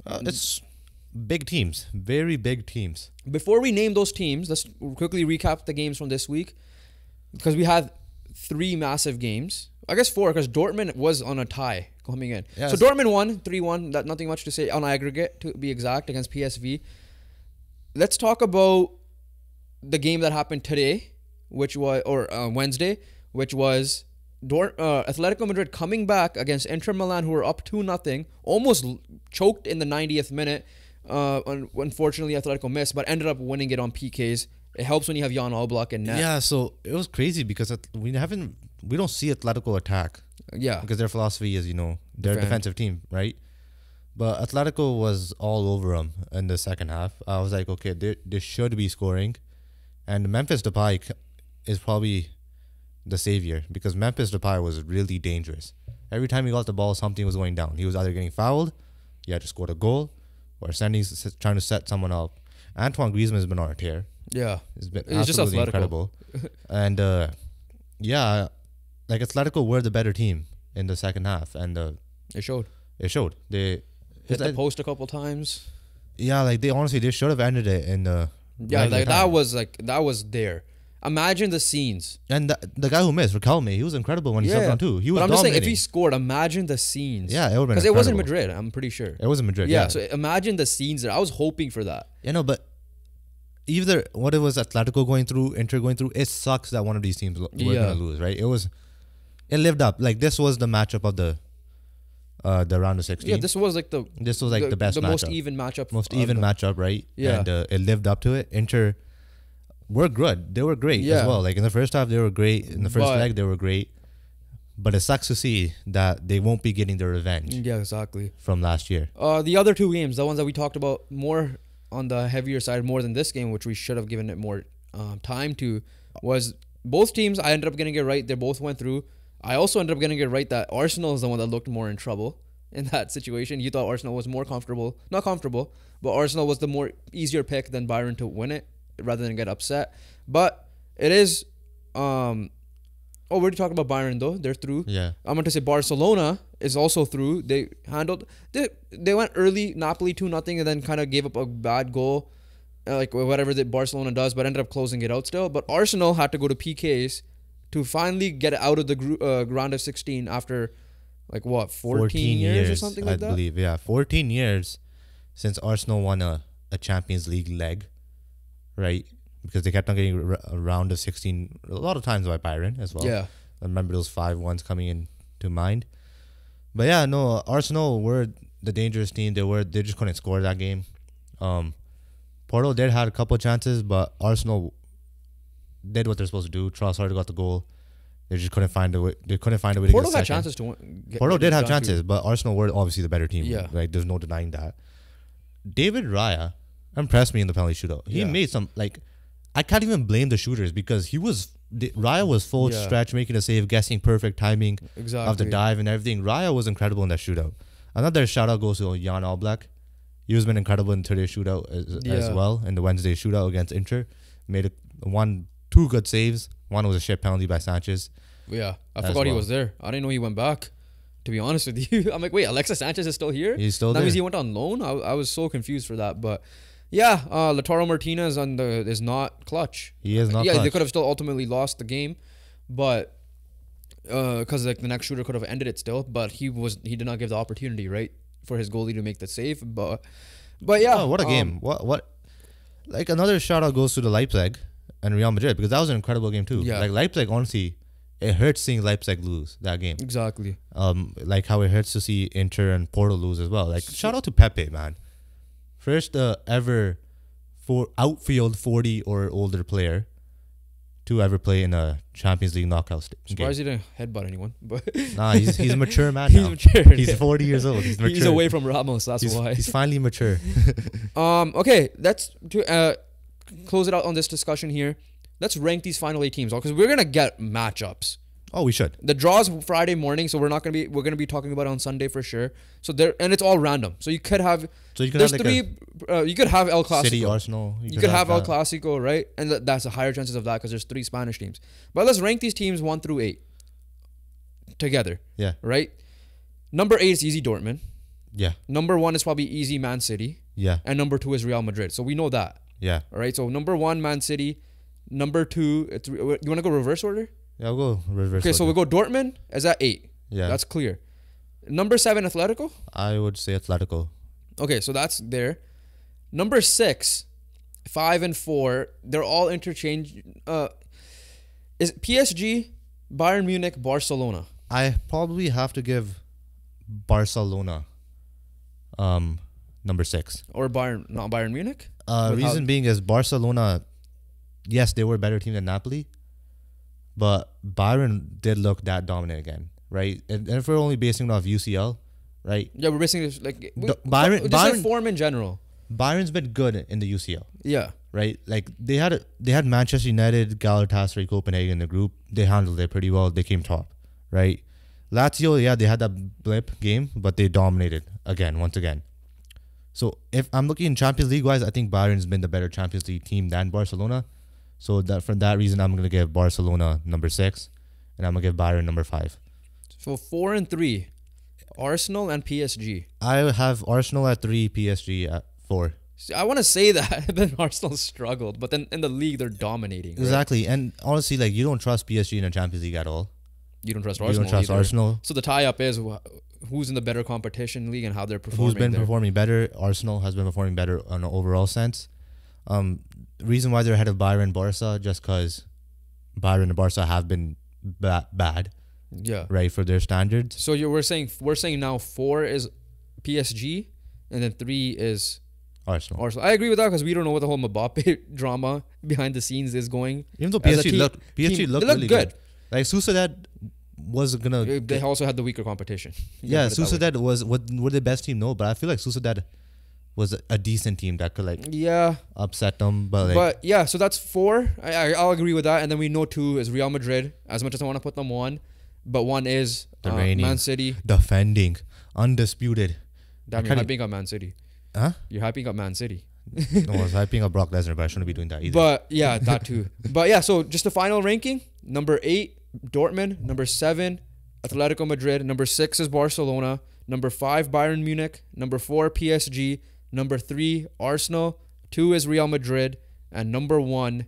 It's big teams, very big teams. Before we name those teams, let's quickly recap the games from this week because we had 3 massive games. I guess 4 because Dortmund was on a tie coming in. Yes. So Dortmund won 3-1. Nothing much to say on aggregate, to be exact, against PSV. Let's talk about the game that happened today, Wednesday, which was Atletico Madrid coming back against Inter Milan, who were up 2-0, almost choked in the 90th minute. Unfortunately, Atletico missed, but ended up winning it on PKs. It helps when you have Jan Oblak in net. Yeah, so it was crazy because we don't see Atletico attack. Yeah. Because their philosophy is, they're a defensive team, right? But Atletico was all over them in the second half. I was like, okay, they should be scoring. And Memphis Depay is probably the savior because Memphis Depay was really dangerous. Every time he got the ball, something was going down. He was either getting fouled, he had to score a goal, or trying to set someone up. Antoine Griezmann has been on a tear. Yeah. It's been absolutely incredible. And yeah, like Atletico were the better team in the second half, and it showed. They hit the post a couple times. Yeah, like they should have ended it in the that was there. Imagine the scenes. And the guy who missed, Riquelme, he was incredible when he subbed on too. He was. But I'm just saying if he scored, imagine the scenes. Yeah, it would have been because it was in Madrid. I'm pretty sure it was in Madrid. Yeah, so imagine the scenes there. I was hoping for that. But either what it was Atletico going through, Inter going through, it sucks that one of these teams were gonna lose, right? It lived up. Like this was the matchup of the round of 16. Yeah, this was like the best matchup. The most even matchup. Most even matchup, right? Yeah. And it lived up to it. Inter were good. They were great as well. Like in the first half, they were great. In the first leg, they were great. But it sucks to see that they won't be getting their revenge. Yeah, exactly. From last year. The other 2 games, the ones that we talked about more on the heavier side, more than this game, which we should have given it more time to, was both teams. I ended up getting it right. They both went through. I also ended up getting it right that Arsenal is the one that looked more in trouble in that situation. You thought Arsenal was more comfortable. Not comfortable, but Arsenal was the more easier pick than Bayern to win it rather than get upset. But it is Oh, we already talked about Bayern though. They're through. Yeah. I'm going to say Barcelona is also through. They went early, Napoli 2-0, and then kind of gave up a bad goal, like whatever that Barcelona does, but ended up closing it out still. But Arsenal had to go to PKs to finally get out of the round of 16 after, like, what, 14 years or something like that? I believe, yeah. 14 years since Arsenal won a Champions League leg, right? Because they kept on getting a round of 16 a lot of times by Bayern as well. Yeah. I remember those 5-1s coming in to mind. But yeah, no, Arsenal were the dangerous team. They just couldn't score that game. Porto did had a couple chances, but Arsenal did what they're supposed to do. Trossard got the goal. They just couldn't find a way. They couldn't find a way to get Porto second. had chances to win. Porto did have chances, but Arsenal were obviously the better team. Yeah. Like, there's no denying that. David Raya impressed me in the penalty shootout. He made some, like, I can't even blame the shooters because Raya was full stretch, making a save, guessing perfect timing of the dive and everything. Raya was incredible in that shootout. Another shout out goes to Jan Oblak. He was been incredible in today's shootout as well, in the Wednesday shootout against Inter. Made two good saves. One was a shit penalty by Sanchez. Yeah, I forgot he was there. I didn't know he went back, to be honest with you. I'm like, wait, Alexis Sanchez is still here? He's still there. That means he went on loan? I was so confused for that. But yeah, Lautaro Martinez is not clutch. He is not clutch. Yeah, they could have still ultimately lost the game, but because like the next shooter could have ended it still, but he did not give the opportunity, right, for his goalie to make the save. But yeah. Oh, what a game. What like, another shout out goes to the Leipzig and Real Madrid, because that was an incredible game too. Yeah. Like, Leipzig, honestly, it hurts seeing Leipzig lose that game. Exactly. Like how it hurts to see Inter and Porto lose as well. Like, shout out to Pepe, man. First ever outfield 40 or older player to ever play in a Champions League knockout game. Surprised he didn't headbutt anyone. But nah, he's a mature man now. He's mature. He's 40 years old. He's mature. He's away from Ramos, that's why. He's finally mature. Okay, let's close it out on this discussion here. Let's rank these final 8 teams, because we're gonna get matchups. Oh, we should. The draw's Friday morning, so we're gonna be talking about it on Sunday for sure. So and it's all random. So you could have. So you could have you could have El Clasico. City, Arsenal. You could have El Clasico, right? And that's a higher chances of that because there's 3 Spanish teams. But let's rank these teams 1 through 8 together. Yeah. Right. Number 8 is easy Dortmund. Yeah. Number 1 is probably easy Man City. Yeah. And number 2 is Real Madrid. So we know that. Yeah. All right. So number 1 Man City. Number 2. You want to go reverse order? Yeah, we'll go reverse. Okay, so we'll go Dortmund is at 8. Yeah. That's clear. Number 7, Atletico? I would say Atletico. Okay, so that's there. Number 6, 5 and 4, they're all interchange. Is PSG, Bayern Munich, Barcelona? I probably have to give Barcelona number 6. Or not Bayern Munich? Reason being is Barcelona, yes, they were a better team than Napoli, but Bayern did look that dominant again, right? And if we're only basing it off UCL, right? Yeah, we're basing this like Bayern form in general. Bayern's been good in the UCL. Yeah. Right? Like, they had Manchester United, Galatasaray, Copenhagen in the group. They handled it pretty well. They came top, right? Lazio, yeah, they had that blip game, but they dominated once again. So if I'm looking Champions League wise, I think Bayern's been the better Champions League team than Barcelona. So that for that reason, I'm gonna give Barcelona number 6, and I'm gonna give Bayern number 5. So 4 and 3, Arsenal and PSG. I have Arsenal at 3, PSG at 4. See, I want to say that, but Arsenal struggled. But then in the league, they're dominating. Right? Exactly, and honestly, like, you don't trust PSG in a Champions League at all. You don't trust Arsenal. You don't trust either. Arsenal. So the tie-up is who's in the better competition league and how they're performing. Who's been performing better? Arsenal has been performing better on an overall sense. Reason why they're ahead of Bayern and Barca, just because Bayern and Barca have been bad. Yeah. Right, for their standards. So we're saying now 4 is PSG, and then 3 is Arsenal. I agree with that because we don't know what the whole Mbappe drama behind the scenes is going. Even though PSG looked really good. Like, Sociedad was gonna. They also had the weaker competition. Yeah, Sociedad were the best team, no, but I feel like Sociedad was a decent team that could upset them. But yeah, so that's 4. I'll agree with that, and then we know 2 is Real Madrid. As much as I want to put them 1, but 1 is Man City, defending, undisputed. Damn, you're hyping up Man City. Huh? You're hyping up Man City. No, I was hyping up Brock Lesnar, but I shouldn't be doing that either. But yeah, that too. But yeah, so just the final ranking: number 8, Dortmund. Number 7, Atletico Madrid. Number 6 is Barcelona. Number 5, Bayern Munich. Number 4, PSG. Number 3, Arsenal. 2 is Real Madrid. And number 1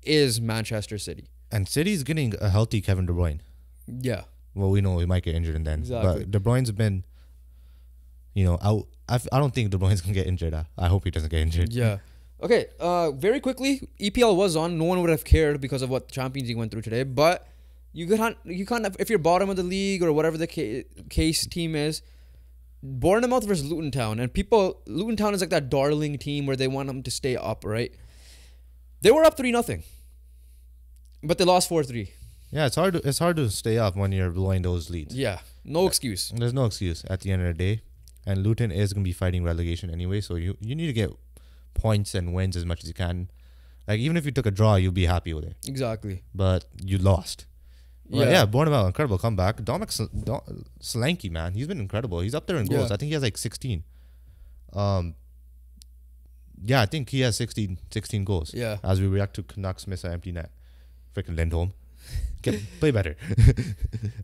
is Manchester City. And City's getting a healthy Kevin De Bruyne. Yeah. Well, we know he might get injured and then. Exactly. But De Bruyne's been, out. I don't think De Bruyne's going to get injured. I hope he doesn't get injured. Yeah. Okay, very quickly, EPL was on. No one would have cared because of what Champions League went through today. But you can't if you're bottom of the league or whatever the case team is, Bournemouth versus Luton Town. And Luton Town is like that darling team where they want them to stay up, right? They were up 3-0. But they lost 4-3. Yeah, it's hard to stay up when you're blowing those leads. Yeah, no excuse. There's no excuse at the end of the day. And Luton is going to be fighting relegation anyway, so you need to get points and wins as much as you can. Like, even if you took a draw, you'll be happy with it. Exactly. But you lost. Yeah. Yeah, Bournemouth, incredible comeback. Dominic Solanke, man, he's been incredible. He's up there in goals. Yeah. I think he has like 16. Yeah, I think he has 16 goals. Yeah. As we react to Canucks miss an empty net. Freaking Lindholm. Play better.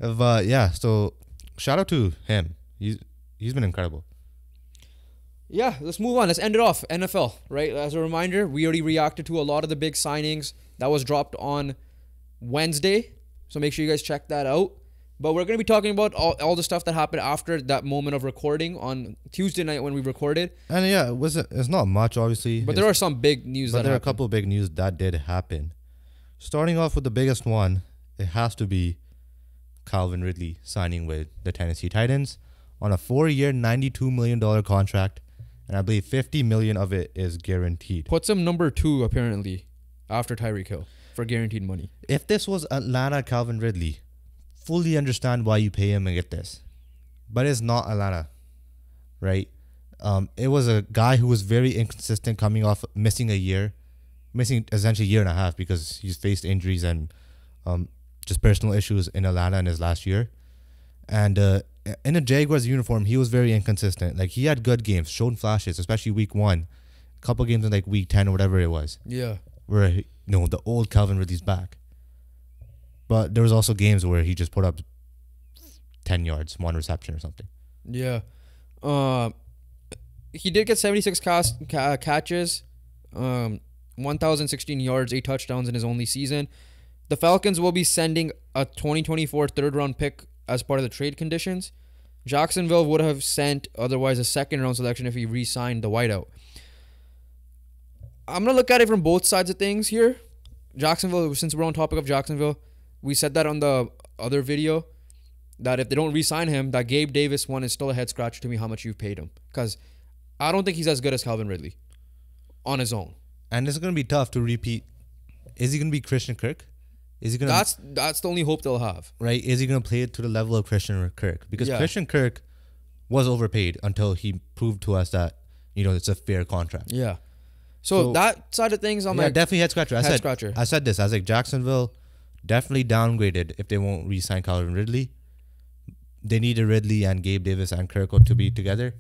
But yeah, so shout out to him. He's been incredible. Yeah, let's move on. Let's end it off. NFL, right? As a reminder, we already reacted to a lot of the big signings that was dropped on Wednesday. So make sure you guys check that out. But we're going to be talking about all the stuff that happened after that moment of recording on Tuesday night when we recorded. And yeah, it's not much, obviously. But there are some big news But there are a couple of big news that did happen. Starting off with the biggest one, it has to be Calvin Ridley signing with the Tennessee Titans on a 4-year, $92 million contract. And I believe $50 million of it is guaranteed. Puts him number 2, apparently, after Tyreek Hill for guaranteed money. If this was Atlanta Calvin Ridley, fully understand why you pay him and get this. But it's not Atlanta, right? It was a guy who was very inconsistent, coming off missing essentially a year and a half because he's faced injuries and just personal issues in Atlanta in his last year. And in a Jaguars uniform, he was very inconsistent. Like, he had good games, showed flashes, especially week 1. A couple games in like week 10 or whatever it was. Yeah. Where, the old Calvin Ridley's back. But there was also games where he just put up 10 yards, 1 reception or something. Yeah. He did get 76 catches, 1,016 yards, 8 touchdowns in his only season. The Falcons will be sending a 2024 third-round pick as part of the trade conditions. Jacksonville would have sent otherwise a second-round selection if he re-signed the wideout. I'm going to look at it from both sides of things here. Jacksonville, since we're on topic of Jacksonville, we said that on the other video, that if they don't re-sign him, that Gabe Davis one is still a head-scratcher to me how much you've paid him. Because I don't think he's as good as Calvin Ridley on his own. And it's going to be tough to repeat. Is he going to be Christian Kirk? Is he gonna? That's the only hope they'll have, right? Is he gonna play it to the level of Christian Kirk? Because Christian Kirk was overpaid until he proved to us that it's a fair contract. Yeah. So that side of things, I'm like definitely head scratcher. I said this. I was like, Jacksonville definitely downgraded if they won't re-sign Calvin Ridley. They needed Ridley and Gabe Davis and Kirk to be together,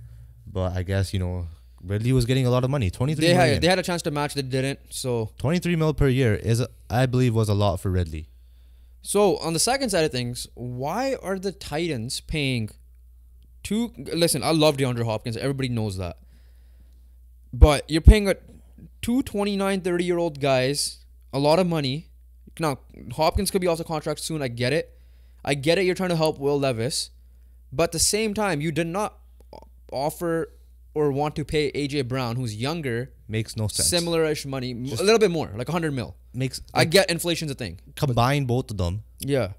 but I guess Ridley was getting a lot of money. $23 million. They had a chance to match, they didn't. So $23 million per year I believe was a lot for Ridley. So on the second side of things, why are the Titans paying listen, I love DeAndre Hopkins, everybody knows that. But you're paying two 29, 30-year-old guys a lot of money. Now, Hopkins could be off the contract soon, I get it. You're trying to help Will Levis. But at the same time, you did not offer or want to pay AJ Brown, who's younger, makes no sense. Similar-ish money, a little bit more, like 100 mil. I get inflation's a thing. Combine both of them. Yeah.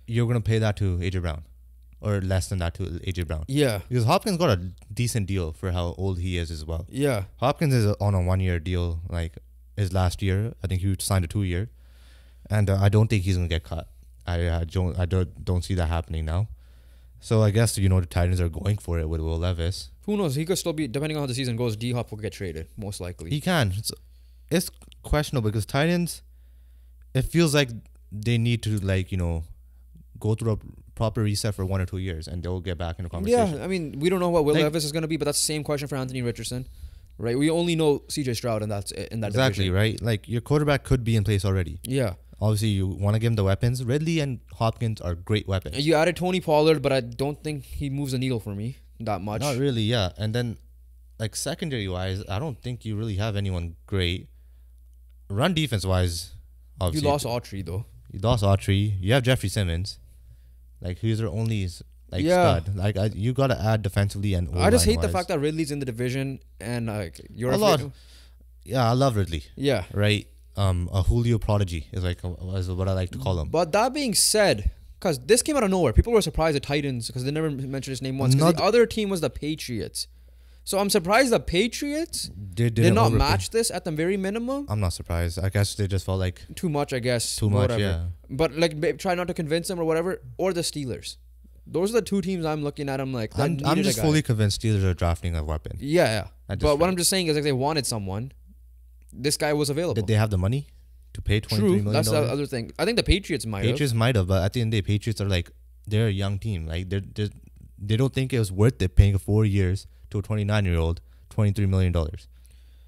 You're gonna pay that to AJ Brown, or less than that to AJ Brown. Yeah. Because Hopkins got a decent deal for how old he is as well. Yeah. Hopkins is on a 1-year deal. Like his last year, I think he signed a 2-year, and I don't think he's gonna get cut. I don't see that happening now. So I guess the Titans are going for it with Will Levis. Who knows? He could still be, depending on how the season goes, D-Hop will get traded, most likely. He can. It's questionable because Titans, it feels like they need to go through a proper reset for 1 or 2 years and they'll get back in the conversation. Yeah, I mean, we don't know what Will Levis is going to be, but that's the same question for Anthony Richardson, right? We only know CJ Stroud and that's in that exactly division. Right. Like your quarterback could be in place already. Yeah. Obviously, you want to give him the weapons. Ridley and Hopkins are great weapons. You added Tony Pollard, but I don't think he moves the needle for me that much. Not really, yeah. And then, like, secondary-wise, I don't think you really have anyone great. Run defense-wise, You obviously. lost Autry, though. You lost Autry. You have Jeffrey Simmons. Like, who's their only, like, Yeah. stud. Like, you got to add defensively and I just hate the O-line-wise. fact that Ridley's in the division and like you're A lot. Yeah, I love Ridley. Yeah. Right? A Julio prodigy is what I like to call him. But that being said, because this came out of nowhere, people were surprised the Titans because they never mentioned his name once. Because the other team was the Patriots. So I'm surprised the Patriots did not match this at the very minimum. I'm not surprised. I guess they just felt like Too much, I guess. too much, yeah. But like, try not to convince them or whatever. Or the Steelers. Those are the two teams I'm looking at. I'm like, I'm just fully convinced Steelers are drafting a weapon. Yeah. But what I'm just saying is, like, they wanted someone. This guy was available. Did they have the money to pay $23 True, million? that's the other thing. I think the Patriots might have, but at the end of the day, Patriots are like, they're a young team. Like, they don't think it was worth it paying 4 years to a 29-year-old $23 million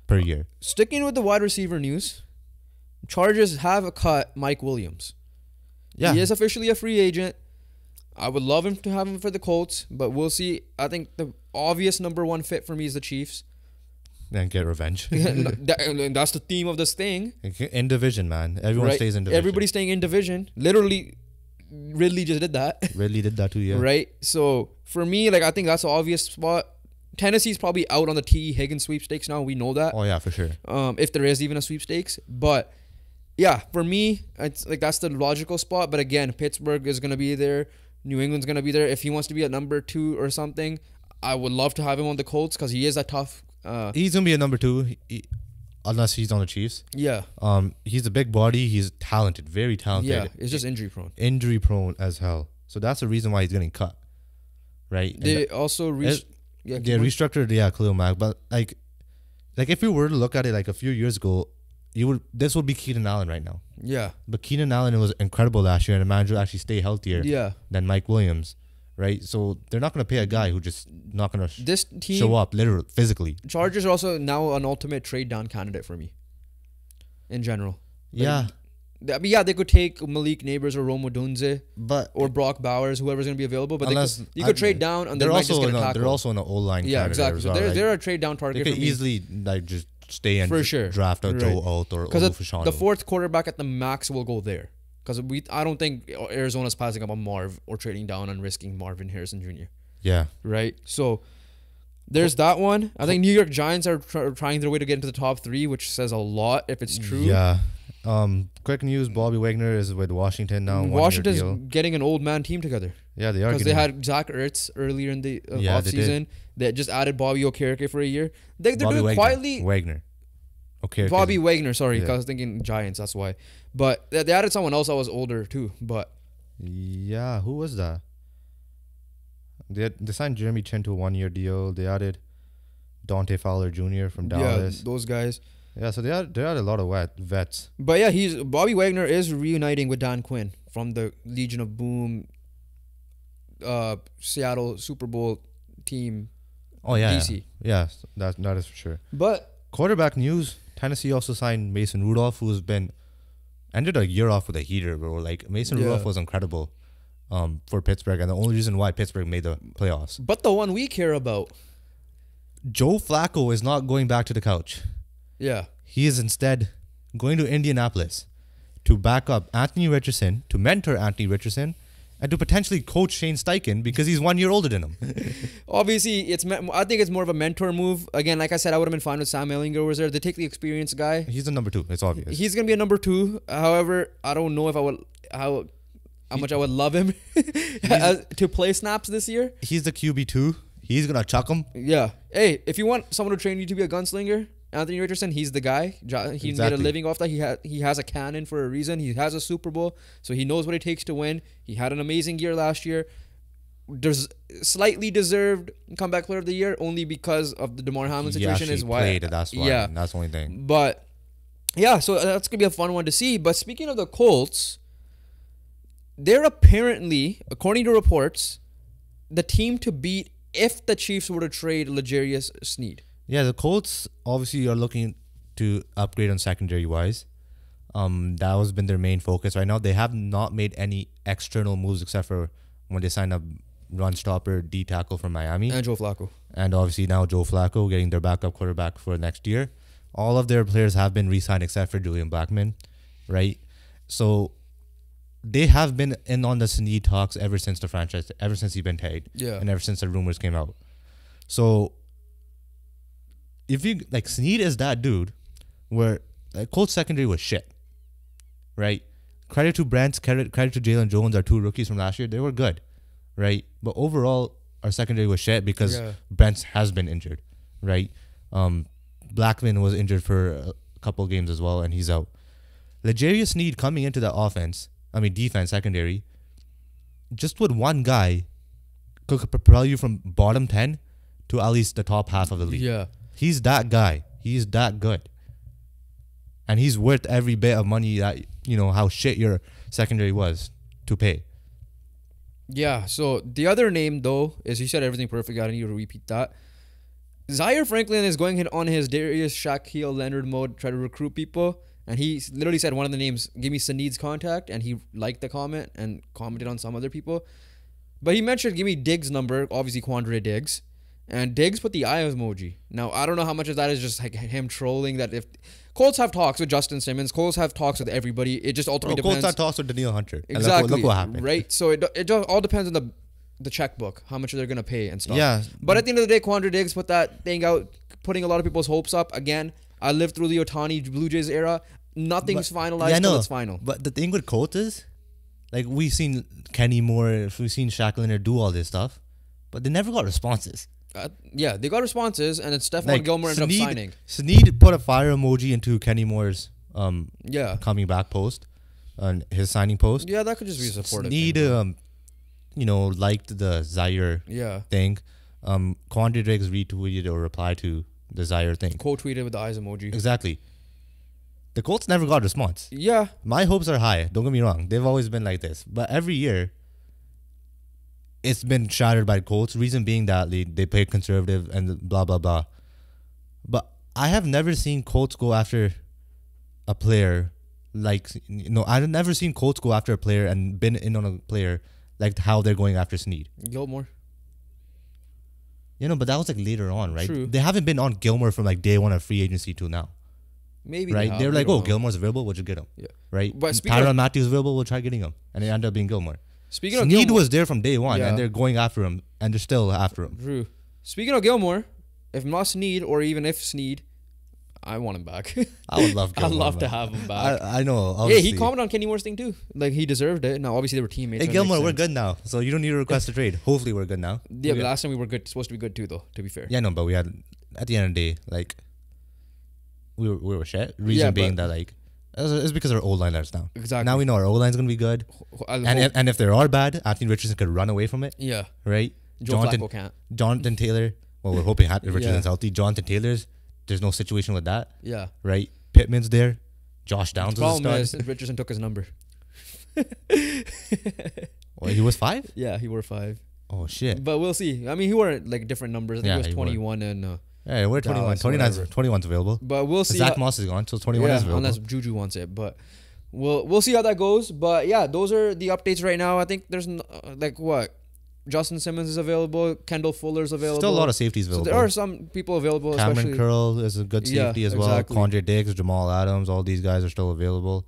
per year. Sticking with the wide receiver news, Chargers have cut Mike Williams. Yeah. He is officially a free agent. I would love him to have him for the Colts, but we'll see. I think the obvious number one fit for me is the Chiefs. And get revenge. And that's the theme of this thing. In division, man. Everyone stays in division. Everybody's staying in division. Literally, Ridley just did that. Ridley did that too, yeah. Right? So, for me, like, I think that's the obvious spot. Tennessee's probably out on the T. Higgins sweepstakes now. We know that. Oh, yeah, for sure. If there is even a sweepstakes. But, yeah, for me, it's like that's the logical spot. But again, Pittsburgh is going to be there. New England's going to be there. If he wants to be at number 2 or something, I would love to have him on the Colts because he is a tough... he's going to be a number 2 unless he's on the Chiefs. Yeah. He's a big body. He's talented. Very talented. Yeah, it's just injury prone. Injury prone as hell. So that's the reason why he's getting cut. Right? They also... they restructured, Khalil Mack. But, like if we were to look at it like a few years ago, this would be Keenan Allen right now. Yeah. But Keenan Allen was incredible last year and managed to actually stay healthier than Mike Williams. Right? So they're not going to pay a guy who just not going to show up literally, physically. Chargers are also now an ultimate trade down candidate for me. In general. Yeah. They could take Malik Neighbors or Rome Odunze or Brock Bowers, whoever's going to be available. But you could trade down and they might just get a tackle. They're also in the O-line. Yeah, exactly. So they're a trade down target. They could easily just stay and for sure draft a Joe Alt or Olufashano. The fourth quarterback at the max will go there. Because I don't think Arizona's passing up on Marv or trading down and risking Marvin Harrison Jr. Yeah. Right? So there's that one. I think New York Giants are trying their way to get into the top 3, which says a lot if it's true. Yeah. Quick news, Bobby Wagner is with Washington now. Washington's getting an old man team together. Yeah, they are. Because they had Zach Ertz earlier in the offseason. They just added Bobby Okereke for a year. They're doing quietly. Wagner. Okay. Bobby Wagner, sorry, because I was thinking Giants, that's why. But they added someone else that was older too. But yeah, who was that? They signed Jeremy Chin to a 1-year deal. They added Dante Fowler Jr. from Dallas. Yeah, those guys. Yeah, so they had a lot of vets. But yeah, Bobby Wagner is reuniting with Dan Quinn from the Legion of Boom Seattle Super Bowl team. Oh yeah. DC. Yeah, that is for sure. But quarterback news, Tennessee also signed Mason Rudolph, who's ended a year off with a heater, bro. Like Mason Rudolph was incredible for Pittsburgh, and the only reason why Pittsburgh made the playoffs. But the one we care about, Joe Flacco is not going back to the couch. Yeah. He is instead going to Indianapolis to back up Anthony Richardson, to mentor Anthony Richardson, and to potentially coach Shane Steichen because he's 1 year older than him. Obviously, I think it's more of a mentor move. Again, like I said, I would have been fine with Sam Ehlinger was there. They take the experienced guy. He's the number 2. It's obvious. He's going to be a number 2. However, I don't know if how much I would love him to play snaps this year. He's the QB2. He's going to chuck him. Yeah. Hey, if you want someone to train you to be a gunslinger, Anthony Richardson, he's the guy. He made a living off that. He has a cannon for a reason. He has a Super Bowl, so he knows what it takes to win. He had an amazing year last year. There's slightly deserved comeback player of the year only because of the DeMar Hamlin situation. Is why. That's why. Yeah, that's the only thing. But yeah, so that's gonna be a fun one to see. But speaking of the Colts, they're apparently, according to reports, the team to beat if the Chiefs were to trade L'Jarius Sneed. Yeah, the Colts obviously are looking to upgrade on secondary wise. That has been their main focus right now. They have not made any external moves except for when they signed a run stopper D tackle from Miami. And Joe Flacco. And obviously now Joe Flacco getting their backup quarterback for next year. All of their players have been re-signed except for Julian Blackmon, right? So they have been in on the Snead talks ever since he's been tagged. Yeah. And ever since the rumors came out. So if you like, Snead is that dude where like Colts secondary was shit, right? Credit to Brent, credit to Jalen Jones, our 2 rookies from last year. They were good, right? But overall, our secondary was shit because Brent has been injured, right? Blackmon was injured for a couple games as well, and he's out. L'Jarius Snead coming into the defense, secondary, just with one guy could propel you from bottom 10 to at least the top half of the league. Yeah. He's that guy. He's that good. And he's worth every bit of money that, how shit your secondary was to pay. Yeah, so the other name, though, is you said everything perfect. I don't need to repeat that. Zaire Franklin is going on his Darius Shaquille Leonard mode, try to recruit people. And he literally said one of the names, give me Snead's contact. And he liked the comment and commented on some other people. But he mentioned, give me Diggs' number, obviously Quandre Diggs. And Diggs put the eye emoji. Now, I don't know how much of that is just like him trolling that if... Colts have talks with Justin Simmons. Colts have talks with everybody. It just ultimately depends. Colts have talks with Daniil Hunter. Exactly. Look what happened. Right? So it just all depends on the checkbook, how much they're going to pay and stuff. Yeah. But at the end of the day, Quandre Diggs put that thing out, putting a lot of people's hopes up. Again, I lived through the Ohtani Blue Jays era. Nothing's finalized until it's final. But the thing with Colts is, like, we've seen Kenny Moore, we've seen Shaq Leonard do all this stuff, but they never got responses. Yeah, they got responses, and then Stephon Gilmore ended up signing. Snead put a fire emoji into Kenny Moore's coming back post, on his signing post. Yeah, that could just be supportive. Snead, liked the Zaire thing. Quandre Diggs retweeted or replied to the Zaire thing. Co-tweeted with the eyes emoji. Exactly. The Colts never got a response. Yeah. My hopes are high. Don't get me wrong. They've always been like this. But every year, it's been shattered by Colts. Reason being that they played conservative and blah, blah, blah. But I have never seen Colts go after a player I've never seen Colts go after a player and been in on a player like how they're going after Snead. Gilmore. But that was like later on, right? True. They haven't been on Gilmore from like day one of free agency till now. Maybe. Right? They're like, Gilmore's available, we'll just get him. Yeah. Right? But Tyrann Matthews available, we'll try getting him. And it ended up being Gilmore. Speaking of Snead Gilmore, was there from day one, and they're going after him, and they're still after him. True. Speaking of Gilmore, if not Snead, or even if Snead, I want him back. I would love Gilmore. I'd love to have him back. I know. Yeah, he commented on Kenny Moore's thing too. Like, he deserved it. Now, obviously, they were teammates. Hey, Gilmore, we're good now, so you don't need to request a trade. Hopefully, we're good now. Yeah, but last time we were good, supposed to be good too, though, to be fair. Yeah, no, but we had, at the end of the day, like, we were shit. Reason being that, like, it's because our O-liners now. Exactly. Now we know our O-line's going to be good. And if they are bad, Anthony Richardson could run away from it. Yeah. Right? Joe Flacco can't. Jonathan Taylor, well, we're hoping Richardson's healthy. Jonathan Taylor's, there's no situation with that. Yeah. Right? Pittman's there. Josh Downs was a Problem stud. is, Richardson took his number. Well, he was 5? Yeah, he wore 5. Oh, shit. But we'll see. I mean, he wore like different numbers. I think it was 21 and... yeah, we're 21. 21's available. But we'll see. Zach Moss is gone, so 21 is available. Unless Juju wants it. But we'll see how that goes. But yeah, those are the updates right now. I think there's Justin Simmons is available. Kendall Fuller's available. Still a lot of safeties available. So there are some people available. Cameron Curl is a good safety as well. Quandre Diggs, Jamal Adams, all these guys are still available.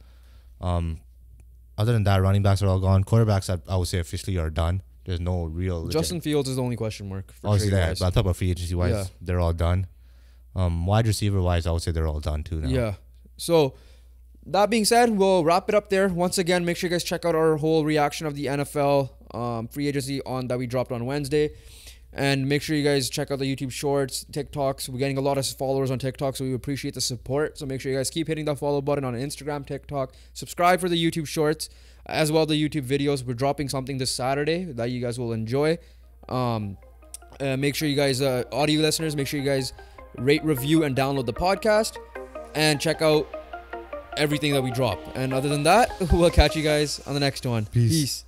Other than that, running backs are all gone. Quarterbacks, I would say officially are done. There's no real... Justin Fields is the only question mark. Obviously, but I talk about free agency wise, they're all done. Wide receiver wise, I would say they're all done too now. Yeah. So that being said, we'll wrap it up there. Once again, make sure you guys check out our whole reaction of the NFL free agency that we dropped on Wednesday. And make sure you guys check out the YouTube Shorts, TikToks. We're getting a lot of followers on TikTok, so we appreciate the support. So make sure you guys keep hitting that follow button on Instagram, TikTok. Subscribe for the YouTube Shorts, as well as the YouTube videos. We're dropping something this Saturday that you guys will enjoy. Make sure you guys, audio listeners, make sure you guys rate, review, and download the podcast. And check out everything that we drop. And other than that, we'll catch you guys on the next one. Peace.